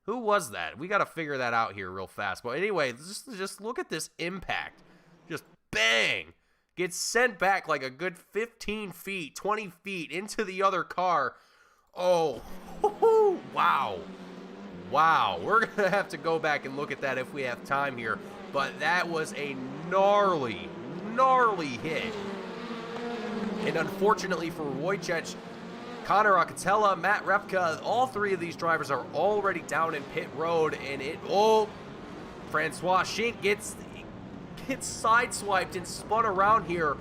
Who was that? We got to figure that out here real fast. But anyway, just look at this impact. Just bang. Gets sent back like a good 15 feet, 20 feet into the other car. Oh, wow. Wow. We're going to have to go back and look at that if we have time here. But that was a gnarly hit. And unfortunately for Wojciech, Connor Acatella, Matt Repka, all three of these drivers are already down in pit road. And Francois Schink gets sideswiped and spun around here.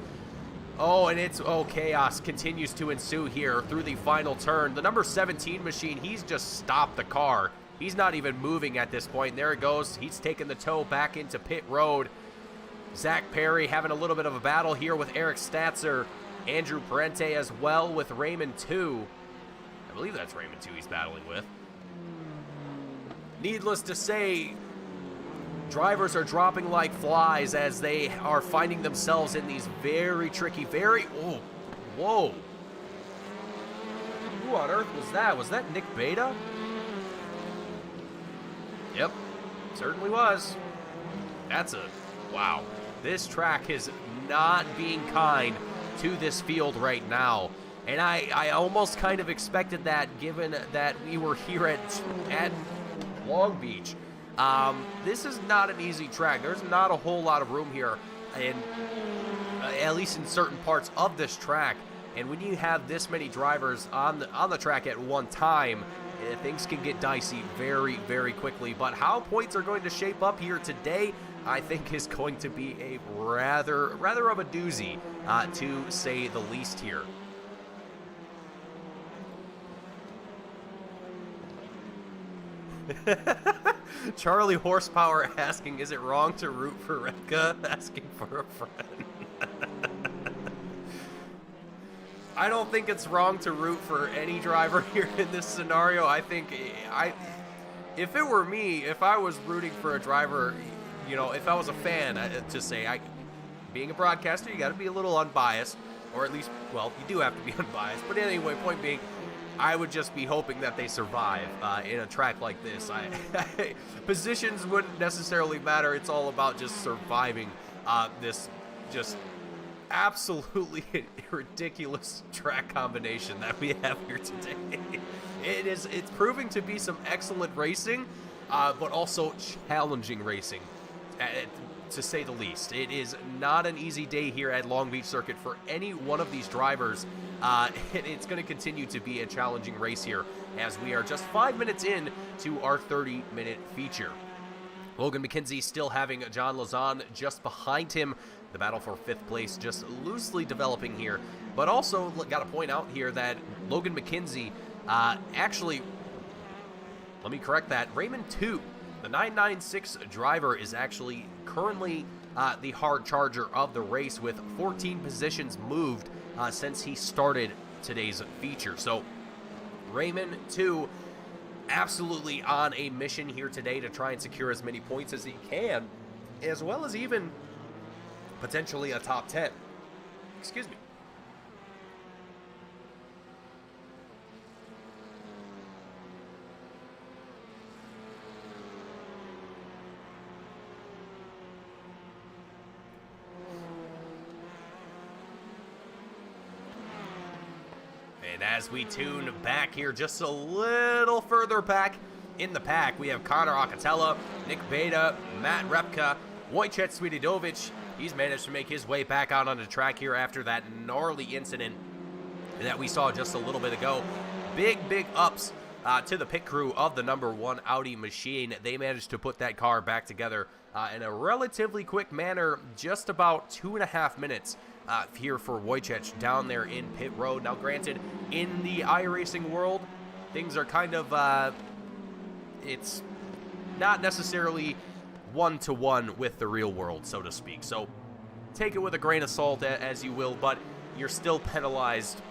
Oh, and chaos continues to ensue here through the final turn. The number 17 machine, he's just stopped the car. He's not even moving at this point. There it goes. He's taking the toe back into pit road. Zach Perry having a little bit of a battle here with Eric Statzer. Andrew Parente as well with Raymond 2. I believe that's Raymond 2 he's battling with. Needless to say, drivers are dropping like flies as they are finding themselves in these very tricky, oh, whoa. Who on earth was that? Was that Nick Beta? Yep, certainly was. Wow. This track is not being kind to this field right now. And I almost kind of expected that, given that we were here at Long Beach. This is not an easy track. There's not a whole lot of room here, and at least in certain parts of this track. And when you have this many drivers on the track at one time, things can get dicey very, very quickly. But how points are going to shape up here today, I think, is going to be a rather of a doozy, to say the least here. Charlie Horsepower asking, is it wrong to root for Repka? Asking for a friend. I don't think it's wrong to root for any driver here in this scenario. I think if it were me, if I was rooting for a driver, you know, if I was a fan, being a broadcaster, you got to be a little unbiased, or at least, well, you do have to be unbiased. But anyway, point being, I would just be hoping that they survive in a track like this. Positions wouldn't necessarily matter. It's all about just surviving this just absolutely ridiculous track combination that we have here today. It's proving to be some excellent racing, but also challenging racing, to say the least. It is not an easy day here at Long Beach Circuit for any one of these drivers. It's going to continue to be a challenging race here as we are just 5 minutes in to our 30-minute feature. Logan McKenzie still having John Lazan just behind him. The battle for 5th place just loosely developing here. But also, got to point out here that Logan McKenzie, actually, let me correct that, Raymond 2, the 996 driver, is actually currently the hard charger of the race with 14 positions moved since he started today's feature. So Raymond 2 absolutely on a mission here today to try and secure as many points as he can, as well as even potentially a top 10. Excuse me. And as we tune back here just a little further back in the pack, we have Connor Acatella, Nick Beta, Matt Repka, Wojciech Swiatowicz. He's managed to make his way back out on the track here after that gnarly incident that we saw just a little bit ago. Big ups to the pit crew of the number 1 Audi machine. They managed to put that car back together in a relatively quick manner, just about 2.5 minutes here for Wojciech down there in pit road. Now granted, in the iRacing world, things are kind of, it's not necessarily one-to-one with the real world, so to speak. So take it with a grain of salt as you will, but you're still penalized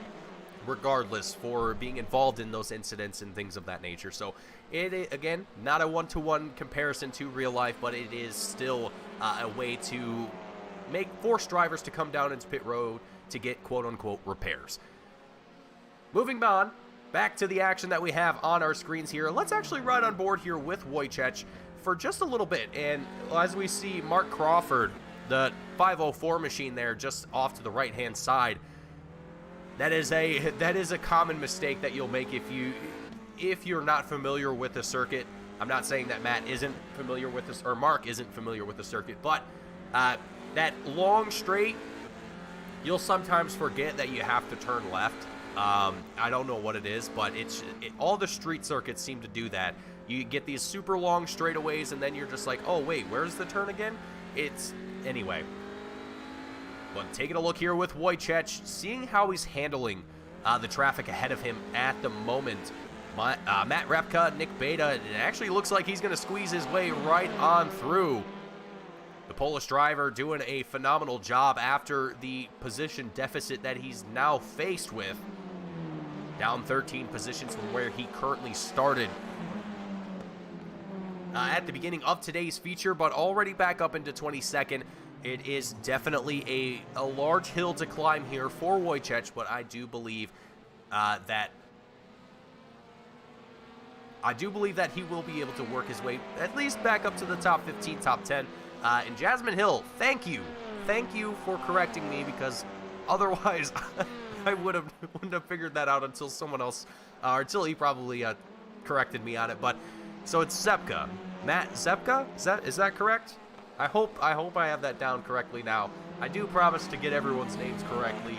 regardless for being involved in those incidents and things of that nature. So it, again, not a one-to-one comparison to real life, but it is still a way to force drivers to come down into pit road to get quote-unquote repairs. Moving on, back to the action that we have on our screens here. Let's actually ride on board here with Wojciech for just a little bit. And as we see Mark Crawford, the 504 machine there just off to the right-hand side, that is a common mistake that you'll make if you're not familiar with the circuit. I'm not saying that Matt isn't familiar with this, or Mark isn't familiar with the circuit, but that long straight, you'll sometimes forget that you have to turn left. I don't know what it is, but all the street circuits seem to do that. You get these super long straightaways, and then you're just like, oh, wait, where's the turn again? Anyway. But taking a look here with Wojciech, seeing how he's handling the traffic ahead of him at the moment. Matt Repka, Nick Beta, it actually looks like he's going to squeeze his way right on through. The Polish driver doing a phenomenal job after the position deficit that he's now faced with. Down 13 positions from where he currently started at the beginning of today's feature, but already back up into 22nd. It is definitely a large hill to climb here for Wojciech, but I do believe that he will be able to work his way at least back up to the top 15, top 10. And Jasmine Hill, thank you for correcting me, because otherwise I wouldn't have figured that out until someone else, or until he probably corrected me on it. But so it's Zepka, Matt Zepka. Is that correct? I hope I have that down correctly now. I do promise to get everyone's names correctly,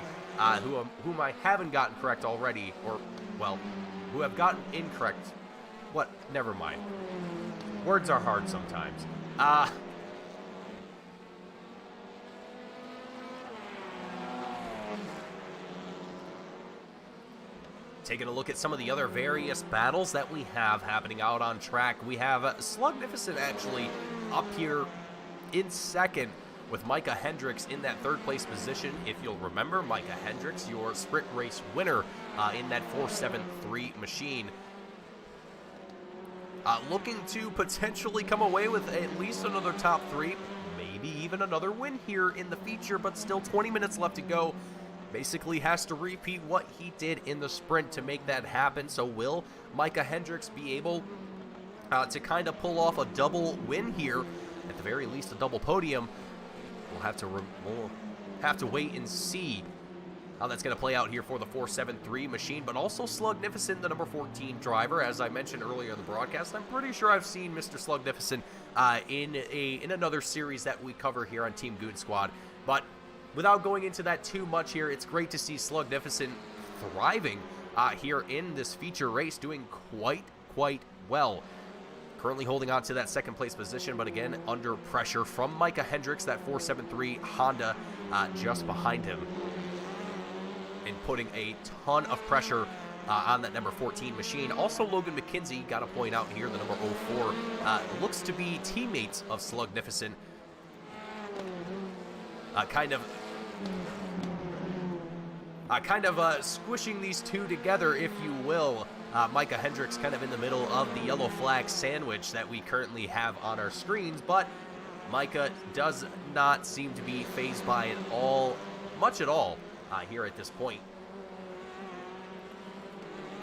whom I haven't gotten correct already, or well, who have gotten incorrect. What? Never mind. Words are hard sometimes. Taking a look at some of the other various battles that we have happening out on track. We have Slugnificent actually up here in second, with Micah Hendricks in that third place position. If you'll remember, Micah Hendricks, your sprint race winner in that 473 machine. Looking to potentially come away with at least another top 3, maybe even another win here in the feature, but still 20 minutes left to go. Basically has to repeat what he did in the sprint to make that happen. So will Micah Hendricks be able to kind of pull off a double win here, at the very least a double podium? We'll have to wait and see how that's going to play out here for the 473 machine, but also Slugnificent, the number 14 driver. As I mentioned earlier in the broadcast, I'm pretty sure I've seen Mr. Slugnificent in another series that we cover here on Team Goon Squad. But without going into that too much here, it's great to see Slugnificent thriving here in this feature race, doing quite well. Currently holding on to that second place position, but again, under pressure from Micah Hendricks, that 473 Honda just behind him, and putting a ton of pressure on that number 14 machine. Also, Logan McKenzie, got to point out here, the number 04, looks to be teammates of Slugnificent. Kind of squishing these two together, if you will. Micah Hendricks kind of in the middle of the yellow flag sandwich that we currently have on our screens, but Micah does not seem to be fazed by it much at all here at this point.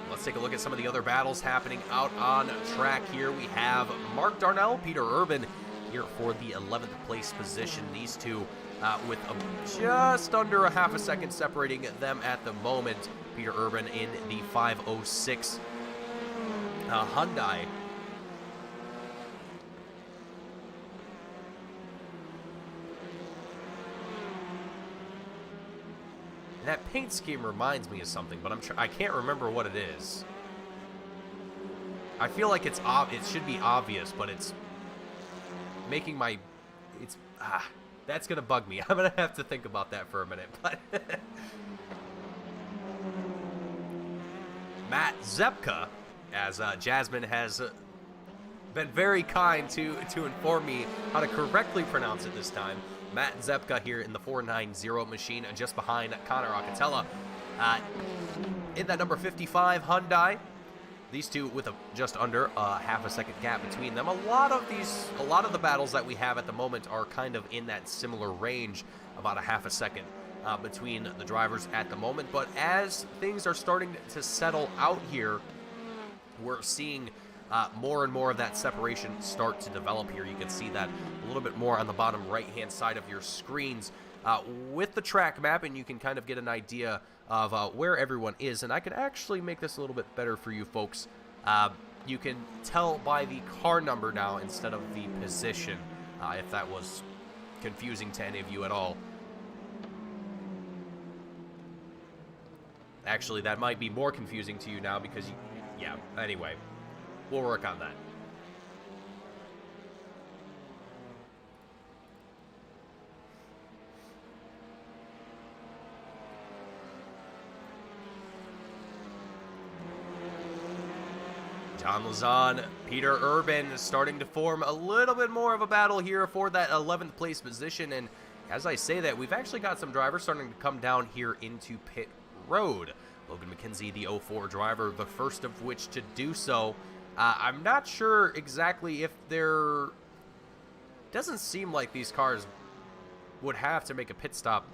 Let's take a look at some of the other battles happening out on track here. We have Mark Darnell, Peter Urban here for the 11th place position. These two with just under a half a second separating them at the moment. Peter Urban in the 506 Hyundai. That paint scheme reminds me of something, but I can't remember what it is. I feel like it should be obvious, but it's making that's gonna bug me. I'm gonna have to think about that for a minute. But Matt Zepka, as Jasmine has been very kind to inform me how to correctly pronounce it this time. Matt Zepka here in the 490 machine, just behind Connor Acatella in that number 55 Hyundai. These two with just under a half a second gap between them. A lot of the battles that we have at the moment are kind of in that similar range, about a half a second between the drivers at the moment. But as things are starting to settle out here, we're seeing more and more of that separation start to develop here. You can see that a little bit more on the bottom right-hand side of your screens with the track map, and you can kind of get an idea of where everyone is. And I can actually make this a little bit better for you folks. You can tell by the car number now instead of the position, if that was confusing to any of you at all. Actually, that might be more confusing to you now because yeah, anyway, we'll work on that. Lazan, Peter Urban starting to form a little bit more of a battle here for that 11th place position. And as I say that, we've actually got some drivers starting to come down here into pit road. Logan McKenzie, the 04 driver, the first of which to do so. I'm not sure exactly if there... Doesn't seem like these cars would have to make a pit stop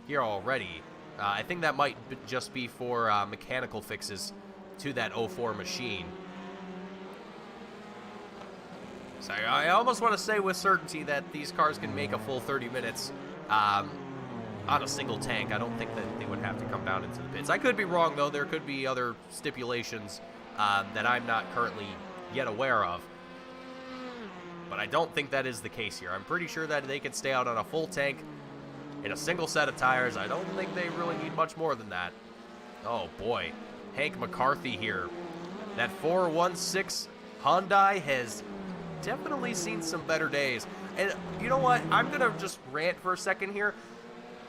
here already. I think that might just be for mechanical fixes to that 04 machine. So I almost want to say with certainty that these cars can make a full 30 minutes on a single tank. I don't think that they would have to come down into the pits. I could be wrong, though. There could be other stipulations that I'm not currently yet aware of. But I don't think that is the case here. I'm pretty sure that they can stay out on a full tank in a single set of tires. I don't think they really need much more than that. Oh, boy. Hank McCarthy here. That 416 Hyundai has definitely seen some better days. And you know what? I'm going to just rant for a second here.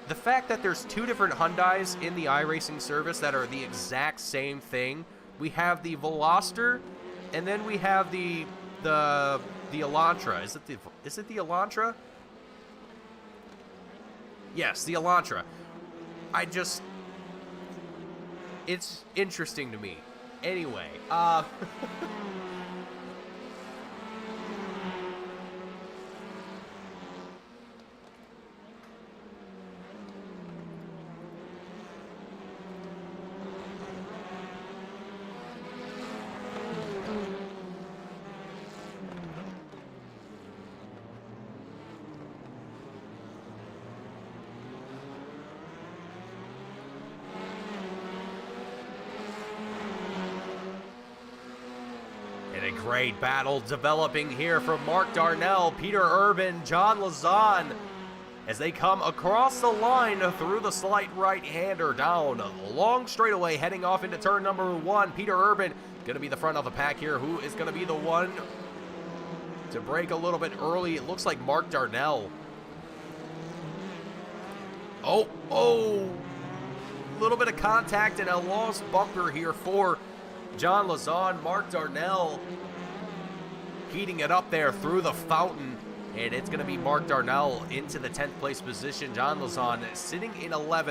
The fact that there's two different Hyundais in the iRacing service that are the exact same thing. We have the Veloster, and then we have the Elantra. Is it the Elantra? Yes, the Elantra. It's interesting to me. Anyway, great battle developing here from Mark Darnell, Peter Urban, John Lazan as they come across the line through the slight right-hander down a long straightaway heading off into turn number 1. Peter Urban going to be the front of the pack here. Who is going to be the one to break a little bit early? It looks like Mark Darnell. Oh, a little bit of contact and a lost bumper here for John Lazan. Mark Darnell heating it up there through the fountain, and it's going to be Mark Darnell into the 10th place position. John Lazan sitting in 11th,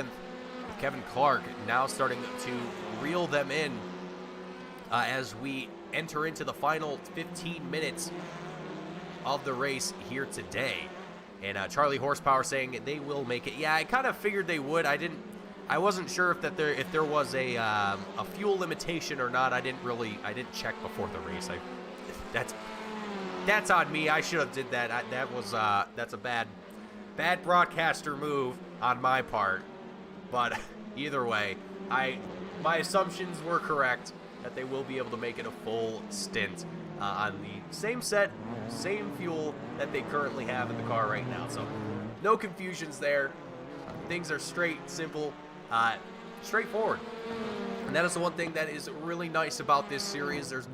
with Kevin Clark now starting to reel them in as we enter into the final 15 minutes of the race here today. And Charlie Horsepower saying they will make it. Yeah, I kind of figured they would. I wasn't sure if there was a fuel limitation or not. I didn't check before the race. That's on me. I should have did that. That's a bad broadcaster move on my part. But either way, my assumptions were correct that they will be able to make it a full stint on the same set, same fuel that they currently have in the car right now. So no confusions there. Things are straight, simple, straightforward. And that is the one thing that is really nice about this series. There's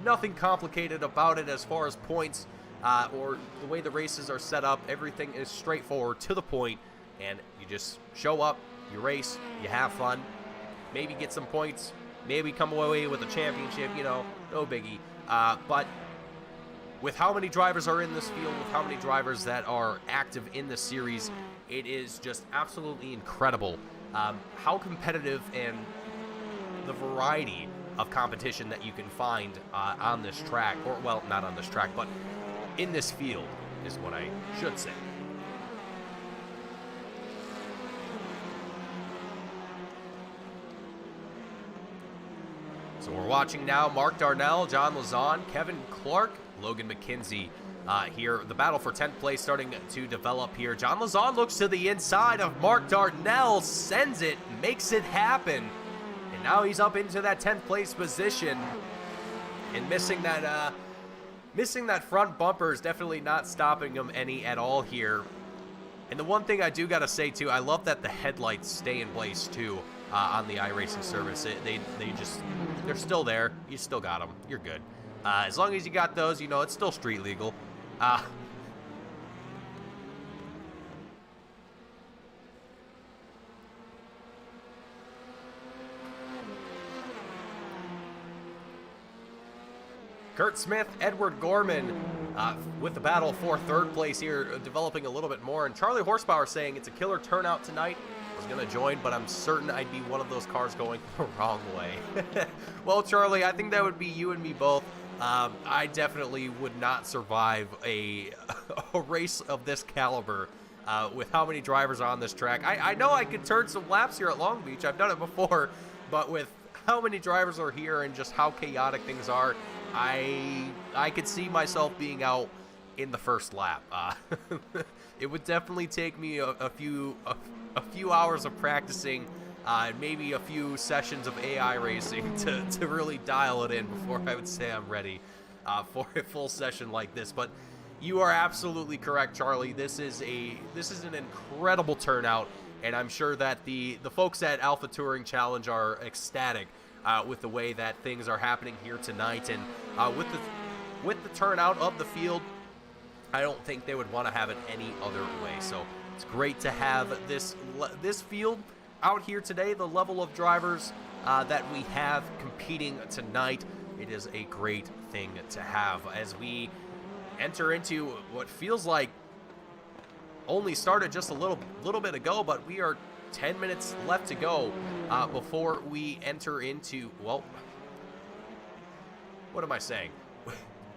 nothing complicated about it as far as points or the way the races are set up. Everything is straightforward, to the point, and you just show up, you race, you have fun, maybe get some points, maybe come away with a championship, no biggie. But with how many drivers are in this field, with how many drivers that are active in the series, it is just absolutely incredible how competitive and the variety of competition that you can find on this track, or well, not on this track, but in this field is what I should say. So we're watching now Mark Darnell, John Lazan, Kevin Clark, Logan McKenzie here. The battle for 10th place starting to develop here. John Lazan looks to the inside of Mark Darnell, sends it, makes it happen. And now he's up into that 10th place position. And missing that front bumper is definitely not stopping him any at all here. And the one thing I do got to say, too, I love that the headlights stay in place, too, on the iRacing service. They're still there. You still got them. You're good. As long as you got those, it's still street legal. Kurt Smith, Edward Gorman with the battle for third place here, developing a little bit more. And Charlie Horsepower saying it's a killer turnout tonight. I was going to join, but I'm certain I'd be one of those cars going the wrong way. Well, Charlie, I think that would be you and me both. I definitely would not survive a race of this caliber with how many drivers are on this track. I know I could turn some laps here at Long Beach. I've done it before, but with how many drivers are here and just how chaotic things are, I could see myself being out in the first lap. It would definitely take me a few hours of practicing, maybe a few sessions of AI racing to really dial it in before I would say I'm ready for a full session like this. But you are absolutely correct, Charlie. This is an incredible turnout, and I'm sure that the folks at Alpha Touring Challenge are ecstatic with the way that things are happening here tonight, and with the turnout of the field, I don't think they would want to have it any other way. So it's great to have this field out here today. The level of drivers that we have competing tonight, it is a great thing to have as we enter into what feels like only started just a little bit ago, but we are 10 minutes left to go before we enter into, well, what am I saying?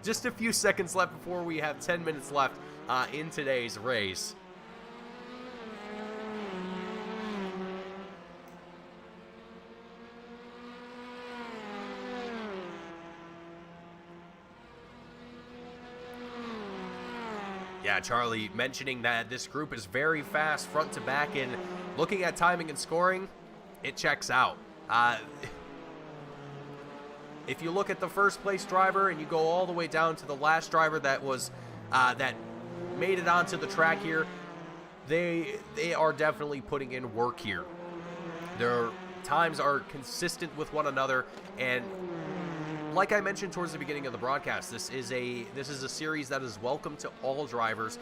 Just a few seconds left before we have 10 minutes left in today's race. Yeah, Charlie mentioning that this group is very fast front to back, and looking at timing and scoring, it checks out. If you look at the first place driver and you go all the way down to the last driver that was that made it onto the track here, they are definitely putting in work here. Their times are consistent with one another, and like I mentioned towards the beginning of the broadcast, this is a series that is welcome to all drivers.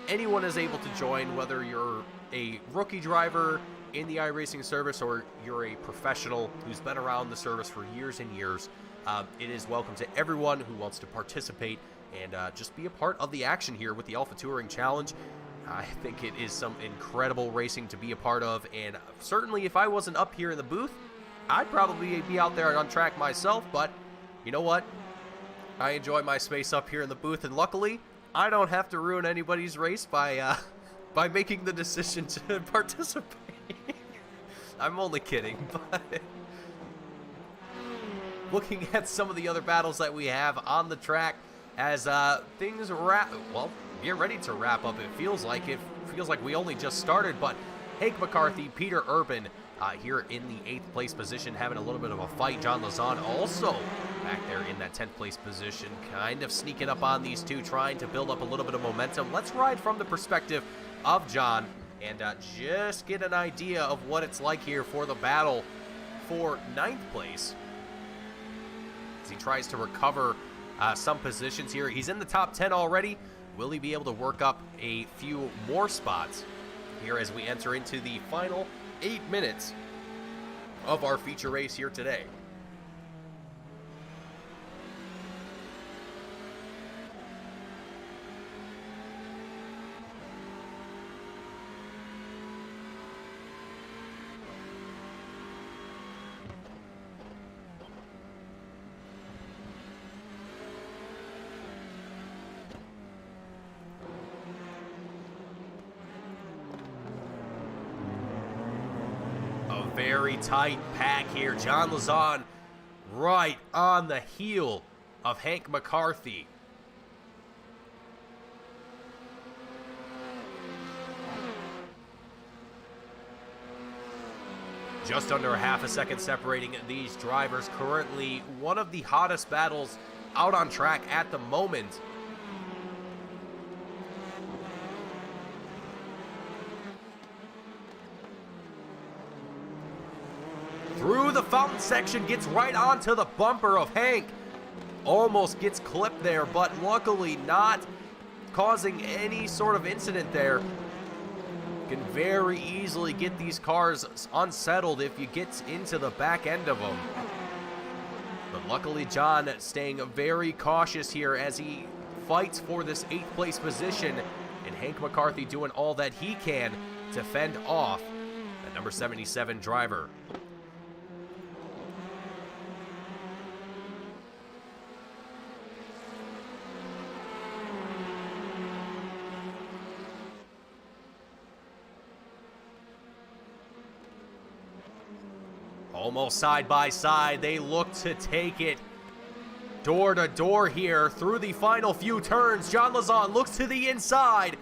Anyone is able to join, whether you're a rookie driver in the iRacing service or you're a professional who's been around the service for years and years. It is welcome to everyone who wants to participate and just be a part of the action here with the Alpha Touring Challenge. I think it is some incredible racing to be a part of, and certainly if I wasn't up here in the booth, I'd probably be out there on track myself, but you know what? I enjoy my space up here in the booth, and luckily, I don't have to ruin anybody's race by making the decision to participate. I'm only kidding, but looking at some of the other battles that we have on the track as things get ready to wrap up. It feels like we only just started, but Hank McCarthy, Peter Urban here in the 8th place position, having a little bit of a fight. John Lazan also back there in that 10th place position, kind of sneaking up on these two, trying to build up a little bit of momentum. Let's ride from the perspective of John and just get an idea of what it's like here for the battle for 9th place as he tries to recover some positions here. He's in the top 10 already. Will he be able to work up a few more spots here as we enter into the final 8 minutes of our feature race here today? Very tight pack here. John Lazan right on the heel of Hank McCarthy. Just under a half a second separating these drivers. Currently one of the hottest battles out on track at the moment. Through the fountain section, gets right onto the bumper of Hank. Almost gets clipped there, but luckily not causing any sort of incident there. Can very easily get these cars unsettled if you get into the back end of them. But Luckily, John staying very cautious here as he fights for this 8th place position, and Hank McCarthy doing all that he can to fend off the number 77 driver. Almost side by side, they look to take it door to door here through the final few turns. John Lazon looks to the inside.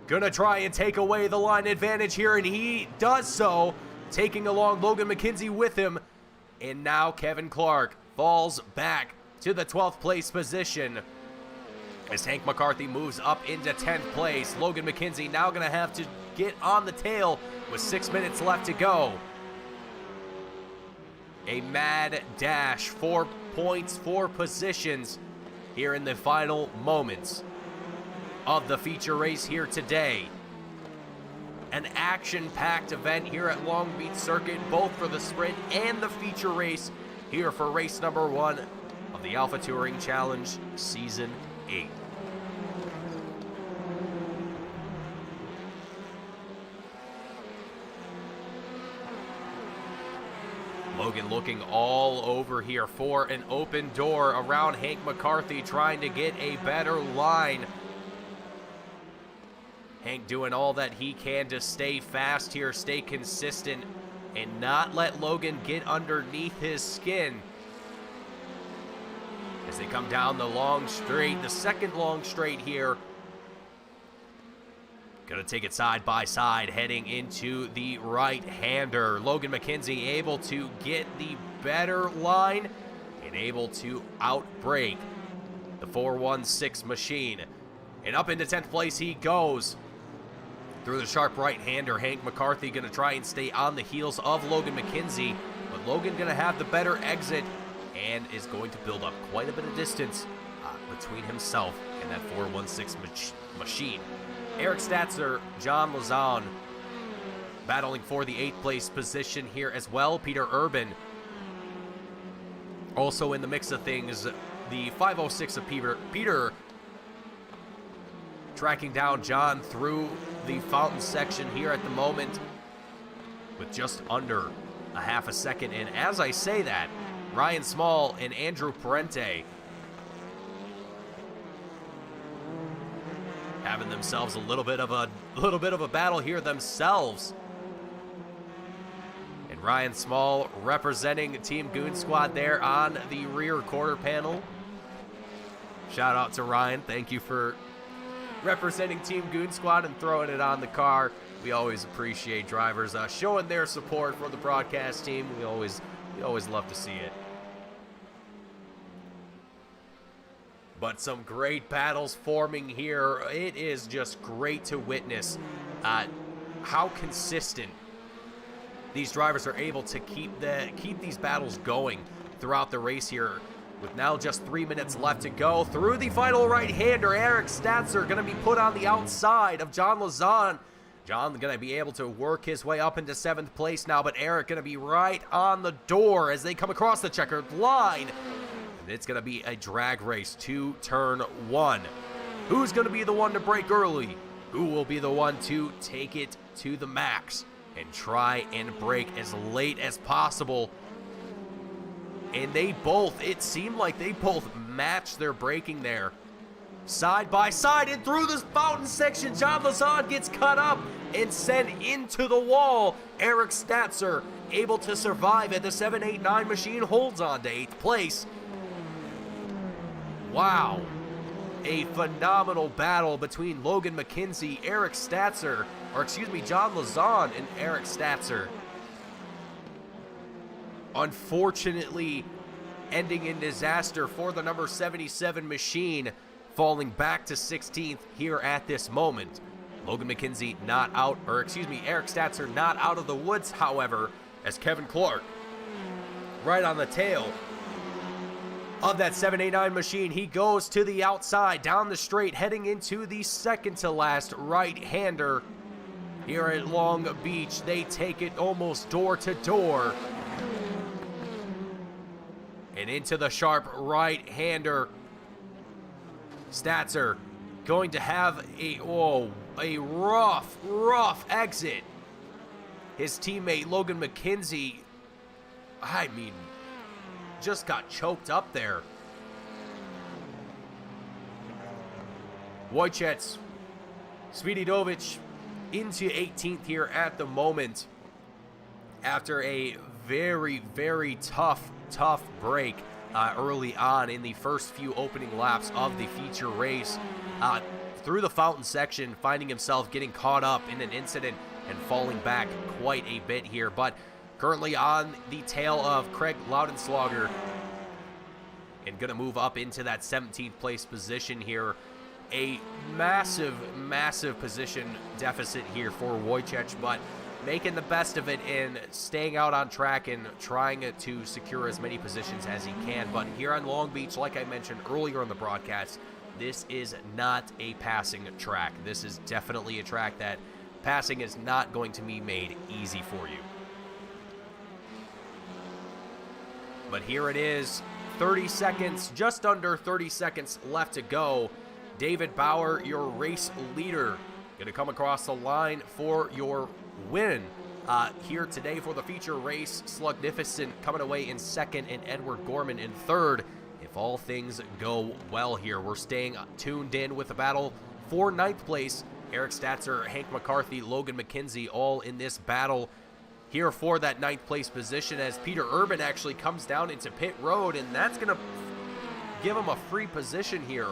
Gonna try and take away the line advantage here, and he does so, taking along Logan McKenzie with him. And now Kevin Clark falls back to the 12th place position as Hank McCarthy moves up into 10th place. Logan McKenzie now gonna have to get on the tail with 6 minutes left to go. A mad dash, 4 points, 4 positions here in the final moments of the feature race here today. An action-packed event here at Long Beach Circuit, both for the sprint and the feature race here for race number 1 of the Alpha Touring Challenge Season 8. Logan looking all over here for an open door around Hank McCarthy, trying to get a better line. Hank doing all that he can to stay fast here, stay consistent, and not let Logan get underneath his skin. As they come down the long straight, the second long straight here. Gonna take it side by side, heading into the right-hander. Logan McKenzie able to get the better line and able to outbreak the 416 machine. And up into 10th place he goes. Through the sharp right-hander, Hank McCarthy gonna try and stay on the heels of Logan McKenzie, but Logan gonna have the better exit and is going to build up quite a bit of distance between himself and that 416 machine. Eric Statzer, John Lazon battling for the 8th place position here as well. Peter Urban also in the mix of things. The 506 of Peter tracking down John through the fountain section here at the moment with just under a half a second. And as I say that, Ryan Small and Andrew Parente having themselves a little bit of a battle here themselves. And Ryan Small representing Team Goon Squad there on the rear quarter panel. Shout out to Ryan. Thank you for representing Team Goon Squad and throwing it on the car. We always appreciate drivers showing their support for the broadcast team. We always love to see it. But some great battles forming here. It is just great to witness how consistent these drivers are able to keep these battles going throughout the race here. With now just 3 minutes left to go through the final right-hander, Eric Statzer going to be put on the outside of John Lazon. John going to be able to work his way up into 7th place now, but Eric going to be right on the door as they come across the checkered line. And it's going to be a drag race to turn 1. Who's going to be the one to break early? Who will be the one to take it to the max and try and break as late as possible? And it seemed like they both matched their braking there. Side by side and through this fountain section, John Lazon gets cut up and sent into the wall. Eric Statzer able to survive, and the 789 machine holds on to 8th place. Wow, a phenomenal battle between Logan McKenzie, John Lazon and Eric Statzer. Unfortunately, ending in disaster for the number 77 machine, falling back to 16th here at this moment. Logan McKenzie Eric Statzer not out of the woods, however, as Kevin Clark right on the tail of that 789 machine. He goes to the outside, down the straight, heading into the second to last right-hander here at Long Beach. They take it almost door to door. and into the sharp right-hander. Statzer going to have a rough exit. His teammate Logan McKenzie, I mean, just got choked up there. Wojciech Svididovic into 18th here at the moment after a very, very tough break early on in the first few opening laps of the feature race. Through the fountain section, finding himself getting caught up in an incident and falling back quite a bit here, but currently on the tail of Craig Laudenslager and going to move up into that 17th place position here. A massive position deficit here for Wojciech, but making the best of it and staying out on track and trying to secure as many positions as he can. But here on Long Beach, like I mentioned earlier in the broadcast, this is not a passing track. This is definitely a track that passing is not going to be made easy for you. But here it is, 30 seconds, just under 30 seconds left to go. David Bauer, your race leader, going to come across the line for your win here today for the feature race. Slugnificent coming away in second and Edward Gorman in third. If all things go well here, we're staying tuned in with the battle for 9th place. Eric Statzer, Hank McCarthy, Logan McKenzie all in this battle here for that 9th place position as Peter Urban actually comes down into pit road, and that's going to give him a free position here.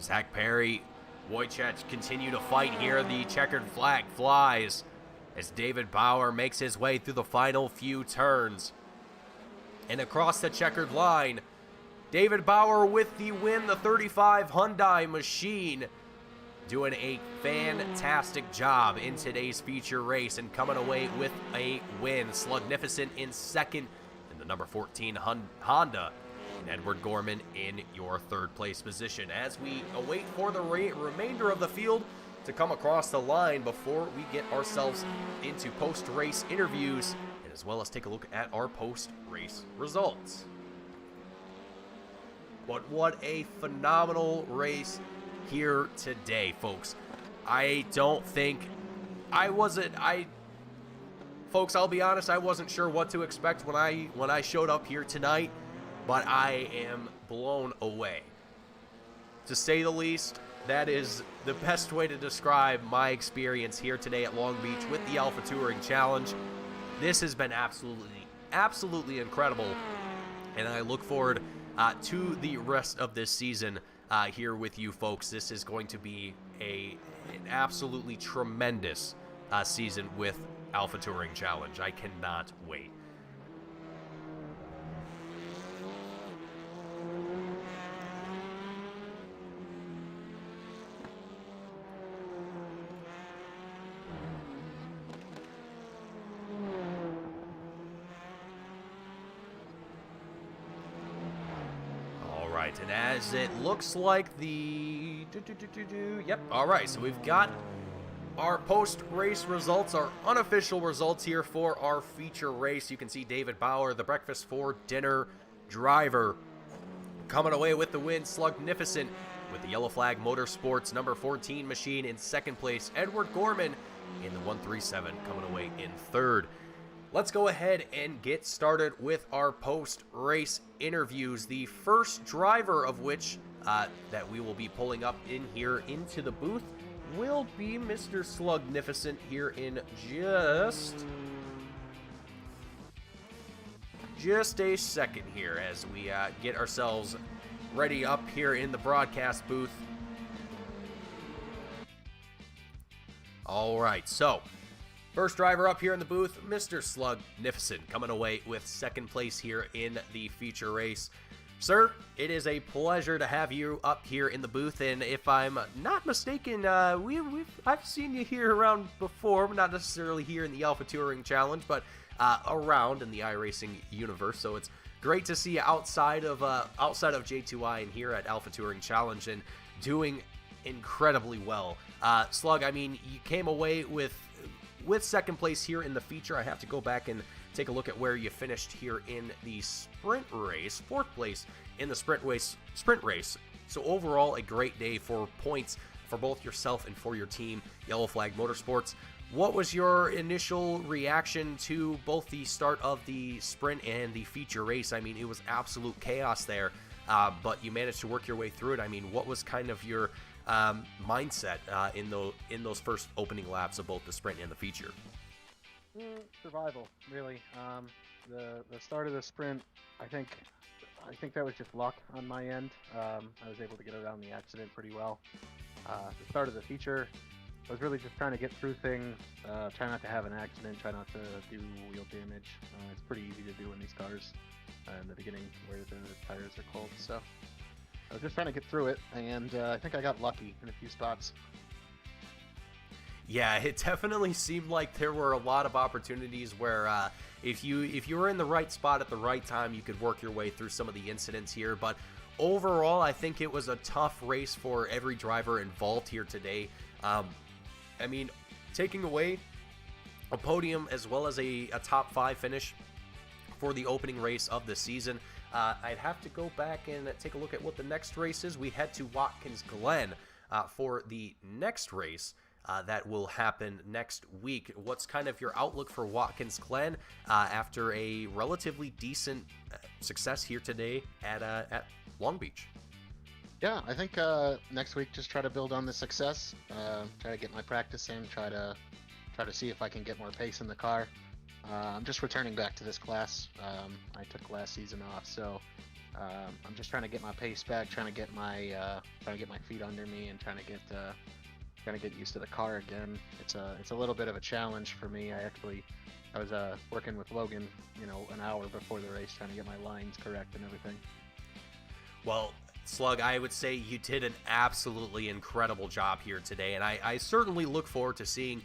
Zach Perry, Wojciech continue to fight here. The checkered flag flies as David Bauer makes his way through the final few turns. And across the checkered line, David Bauer with the win, the 35 Hyundai machine, doing a fantastic job in today's feature race and coming away with a win. Slugnificent in second, and the number 14 Honda, and Edward Gorman in your third place position. As we await for the remainder of the field to come across the line before we get ourselves into post-race interviews, and as well as take a look at our post-race results. But what a phenomenal race here today, folks. Folks, I'll be honest, I wasn't sure what to expect when I showed up here tonight, but I am blown away. To say the least, that is the best way to describe my experience here today at Long Beach with the Alpha Touring Challenge. This has been absolutely incredible, and I look forward to the rest of this season here with you folks. This is going to be an absolutely tremendous season with Alpha Touring Challenge. I cannot wait. And as it looks like yep, all right, so we've got our post-race results, our unofficial results here for our feature race. You can see David Bauer, the breakfast for dinner driver, coming away with the win. Slugnificent with the Yellow Flag Motorsports number 14 machine in second place. Edward Gorman in the 137 coming away in third. Let's go ahead and get started with our post-race interviews. The first driver of which that we will be pulling up in here into the booth will be Mr. Slugnificent here in just a second here as we get ourselves ready up here in the broadcast booth. All right, so first driver up here in the booth, Mr. Slugnificent, coming away with second place here in the feature race. Sir, it is a pleasure to have you up here in the booth, and if I'm not mistaken, I've seen you here around before, but not necessarily here in the Alpha Touring Challenge, but around in the iRacing universe. So it's great to see you outside of J2I and here at Alpha Touring Challenge and doing incredibly well. Slug, I mean, you came away with second place here in the feature. I have to go back and take a look at where you finished here in the sprint race. Fourth place in the sprint race. So overall, a great day for points for both yourself and for your team, Yellow Flag Motorsports. What was your initial reaction to both the start of the sprint and the feature race? I mean, it was absolute chaos there, but you managed to work your way through it. I mean, what was kind of your mindset in those first opening laps of both the sprint and the feature? Survival, really. The start of the sprint, I think that was just luck on my end. I was able to get around the accident pretty well. The start of the feature, I was really just trying to get through things, try not to have an accident, try not to do wheel damage. It's pretty easy to do in these cars in the beginning where the tires are cold. So I was just trying to get through it, and I think I got lucky in a few spots. Yeah, it definitely seemed like there were a lot of opportunities where if you were in the right spot at the right time, you could work your way through some of the incidents here. But overall, I think it was a tough race for every driver involved here today. I mean, taking away a podium as well as a top 5 finish for the opening race of the season, I'd have to go back and take a look at what the next race is. We head to Watkins Glen for the next race. That will happen next week. What's kind of your outlook for Watkins Glen after a relatively decent success here today at Long Beach? Yeah, I think next week just try to build on the success, try to get my practice in, try to see if I can get more pace in the car. I'm just returning back to this class. I took last season off, so I'm just trying to get my pace back, trying to get my feet under me, and trying to get used to the car again. It's a little bit of a challenge for me. I was working with Logan, an hour before the race, trying to get my lines correct and everything. Well, Slug, I would say you did an absolutely incredible job here today, and I certainly look forward to seeing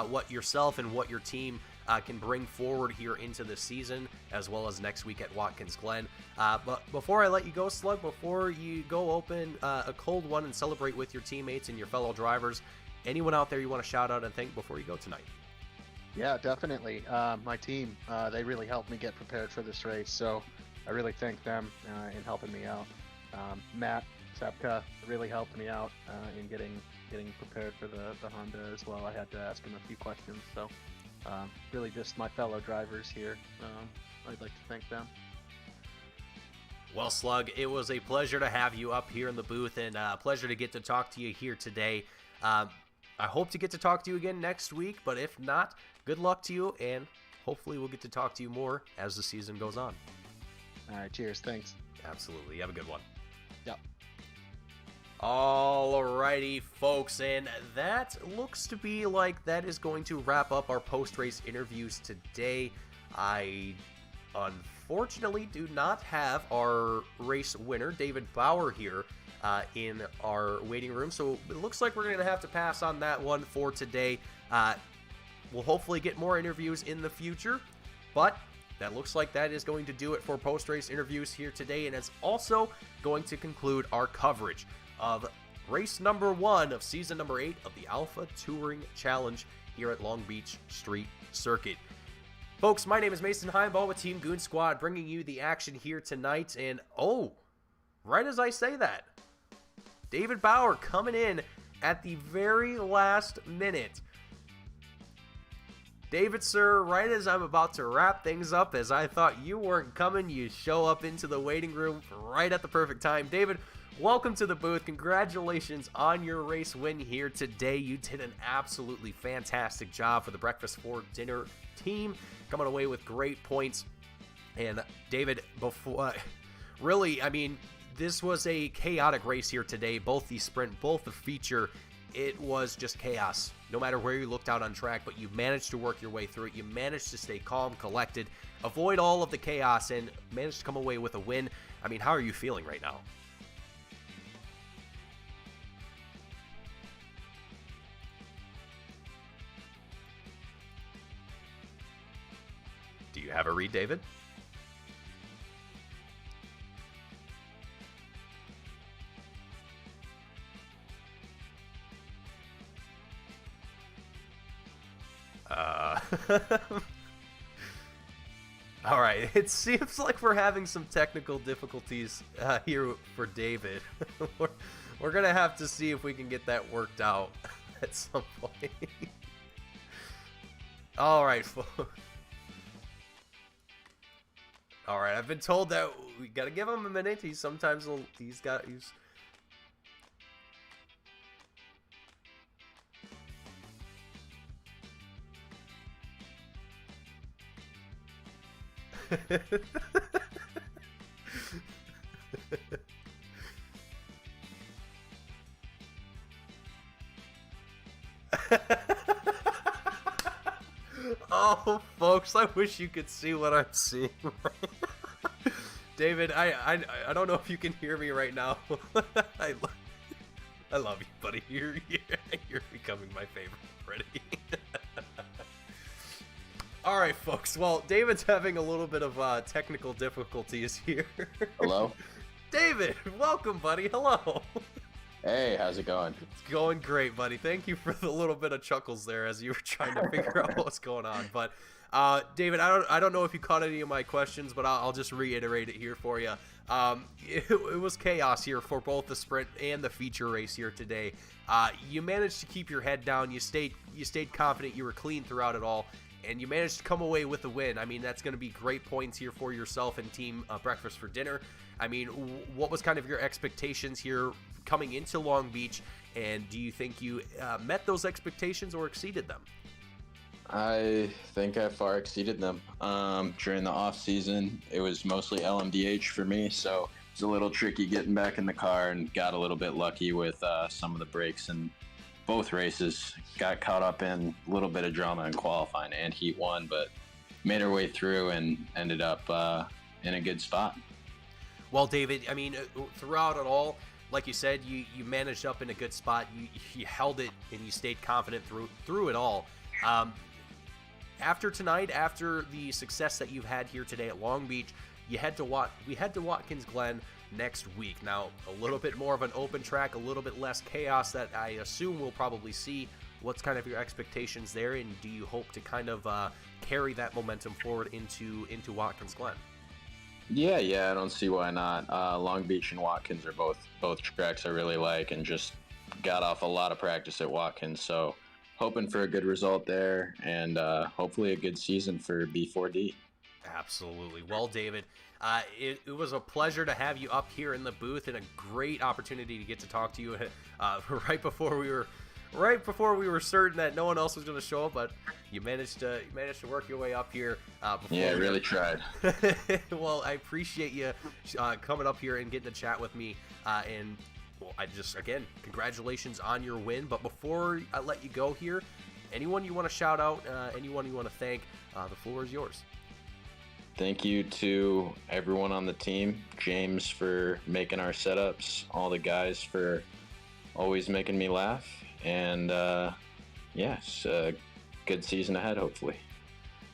what yourself and what your team can bring forward here into the season, as well as next week at Watkins Glen. But before I let you go, Slug, before you go open a cold one and celebrate with your teammates and your fellow drivers, anyone out there you want to shout out and thank before you go tonight? Yeah, definitely. My team, they really helped me get prepared for this race, so I really thank them in helping me out. Matt Sepka really helped me out in getting prepared for the Honda as well. I had to ask him a few questions, so really just my fellow drivers here. I'd like to thank them. Well, Slug, it was a pleasure to have you up here in the booth, and a pleasure to get to talk to you here today. I hope to get to talk to you again next week, but if not, good luck to you, and hopefully we'll get to talk to you more as the season goes on. All right, cheers. Thanks. Absolutely. Have a good one. Yep. Alrighty, folks, and that looks to be like that is going to wrap up our post-race interviews today. I unfortunately do not have our race winner, David Bauer, here in our waiting room, so it looks like we're going to have to pass on that one for today. We'll hopefully get more interviews in the future, but that looks like that is going to do it for post-race interviews here today, and it's also going to conclude our coverage of race number 1 of season number 8 of the Alpha Touring Challenge here at Long Beach Street Circuit. Folks, my name is Mason Heimbaugh with Team Goon Squad, bringing you the action here tonight, and right as I say that, David Bauer coming in at the very last minute. David, sir, right as I'm about to wrap things up, as I thought you weren't coming, you show up into the waiting room right at the perfect time. David, welcome to the booth. Congratulations on your race win here today. You did an absolutely fantastic job for the Breakfast for Dinner team, coming away with great points. And David, really, I mean, this was a chaotic race here today. Both the sprint, both the feature, it was just chaos no matter where you looked out on track, but you managed to work your way through it. You managed to stay calm, collected, avoid all of the chaos, and managed to come away with a win. I mean, how are you feeling right now? Do you have a read, David? All right, it seems like we're having some technical difficulties here for David. we're going to have to see if we can get that worked out at some point. All right, all right, I've been told that we got to give him a minute. He's Oh, folks, I wish you could see what I'm seeing right now. David, I don't know if you can hear me right now. I love you, buddy. You're becoming my favorite already. All right, folks. Well, David's having a little bit of technical difficulties here. Hello? David, welcome, buddy. Hello. Hey, how's it going? It's going great, buddy. Thank you for the little bit of chuckles there as you were trying to figure out what's going on. But, David, I don't know if you caught any of my questions, but I'll just reiterate it here for you. It was chaos here for both the sprint and the feature race here today. You managed to keep your head down. You stayed confident. You were clean throughout it all. And you managed to come away with a win. I mean, that's going to be great points here for yourself and Team Breakfast for Dinner. I mean, what was kind of your expectations here coming into Long Beach? And do you think you met those expectations or exceeded them? I think I far exceeded them. During the off season, it was mostly LMDH for me, so it was a little tricky getting back in the car and got a little bit lucky with some of the breaks and both races. Got caught up in a little bit of drama in qualifying and Heat 1, but made our way through and ended up in a good spot. Well, David, I mean, throughout it all, like you said, you managed up in a good spot. You held it and you stayed confident through it all. After tonight, after the success that you've had here today at Long Beach, we head to Watkins Glen next week. Now, a little bit more of an open track, a little bit less chaos that I assume we'll probably see. What's kind of your expectations there, and do you hope to kind of carry that momentum forward into Watkins Glen? Yeah, I don't see why not. Long Beach and Watkins are both tracks I really like, and just got off a lot of practice at Watkins, so hoping for a good result there, and hopefully a good season for B4D. Absolutely. Well, David, it was a pleasure to have you up here in the booth, and a great opportunity to get to talk to you right before we were certain that no one else was going to show up, but you managed to work your way up here. Yeah, I really tried. Well, I appreciate you coming up here and getting to chat with me. And well, again, congratulations on your win. But before I let you go here, anyone you want to shout out, anyone you want to thank, the floor is yours. Thank you to everyone on the team, James for making our setups, all the guys for always making me laugh, and yes, a good season ahead, hopefully.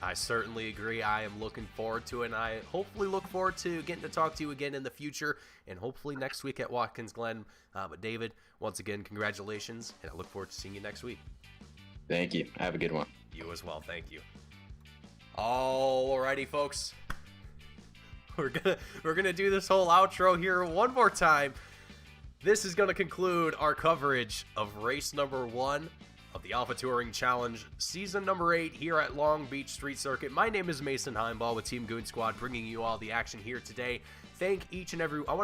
I certainly agree. I am looking forward to it, and I hopefully look forward to getting to talk to you again in the future, and hopefully next week at Watkins Glen. But David, once again, congratulations, and I look forward to seeing you next week. Thank you. Have a good one. You as well. Thank you. Alrighty, folks. We're gonna do this whole outro here one more time. This is gonna conclude our coverage of race number 1 of the Alpha Touring Challenge, season number 8 here at Long Beach Street Circuit. My name is Mason Heimball with Team Goon Squad, bringing you all the action here today. I want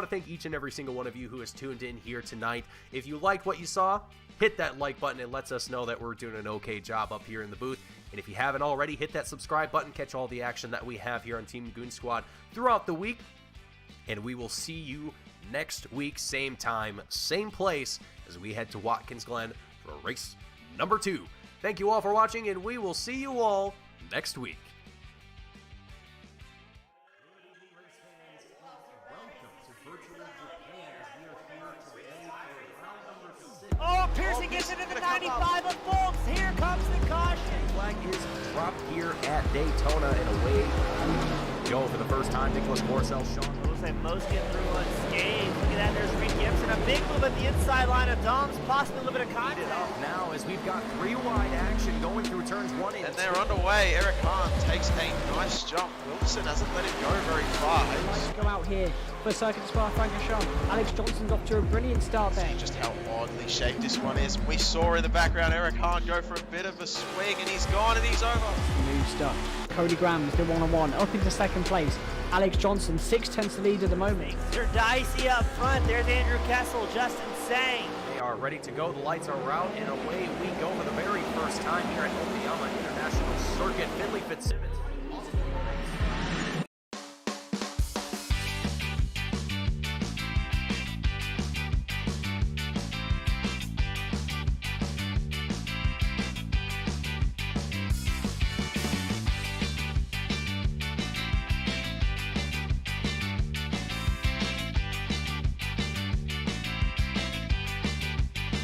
to thank each and every single one of you who has tuned in here tonight. If you liked what you saw, hit that like button. It lets us know that we're doing an okay job up here in the booth. And if you haven't already, hit that subscribe button. Catch all the action that we have here on Team Goon Squad throughout the week. And we will see you next week, same time, same place, as we head to Watkins Glen for race number 2 Thank you all for watching, and we will see you all next week. Oh, Pearson gets into the 95 of Folks. Here comes the caution. Flag is dropped here at Daytona, and away we go for the first time. Nicholas Morcell, Sean. Looks like most get through unscathed. Look at that, there's Reed Gibson. A big move at the inside line of Dom's, possibly a little bit of contact. Now, as we've got 3 wide action going through turns 1 and 2. And they're underway. Eric Hahn takes a nice jump. Wilson hasn't let him go very far. Let's go out here for Circuit Spa Francorchamps. Alex Johnson's off to a brilliant start there. See just how oddly shaped this one is. We saw in the background Eric Hahn go for a bit of a swing, and he's gone and he's over. New stuff. Cody Graham's the one-on-one up into second place. Alex Johnson 6/10 lead at the moment. They're dicey up front. There's Andrew Kessel, Justin Sang. They are ready to go. The lights are out, and away we go for the very first time here at Okayama International Circuit. Finley Fitzsimmons.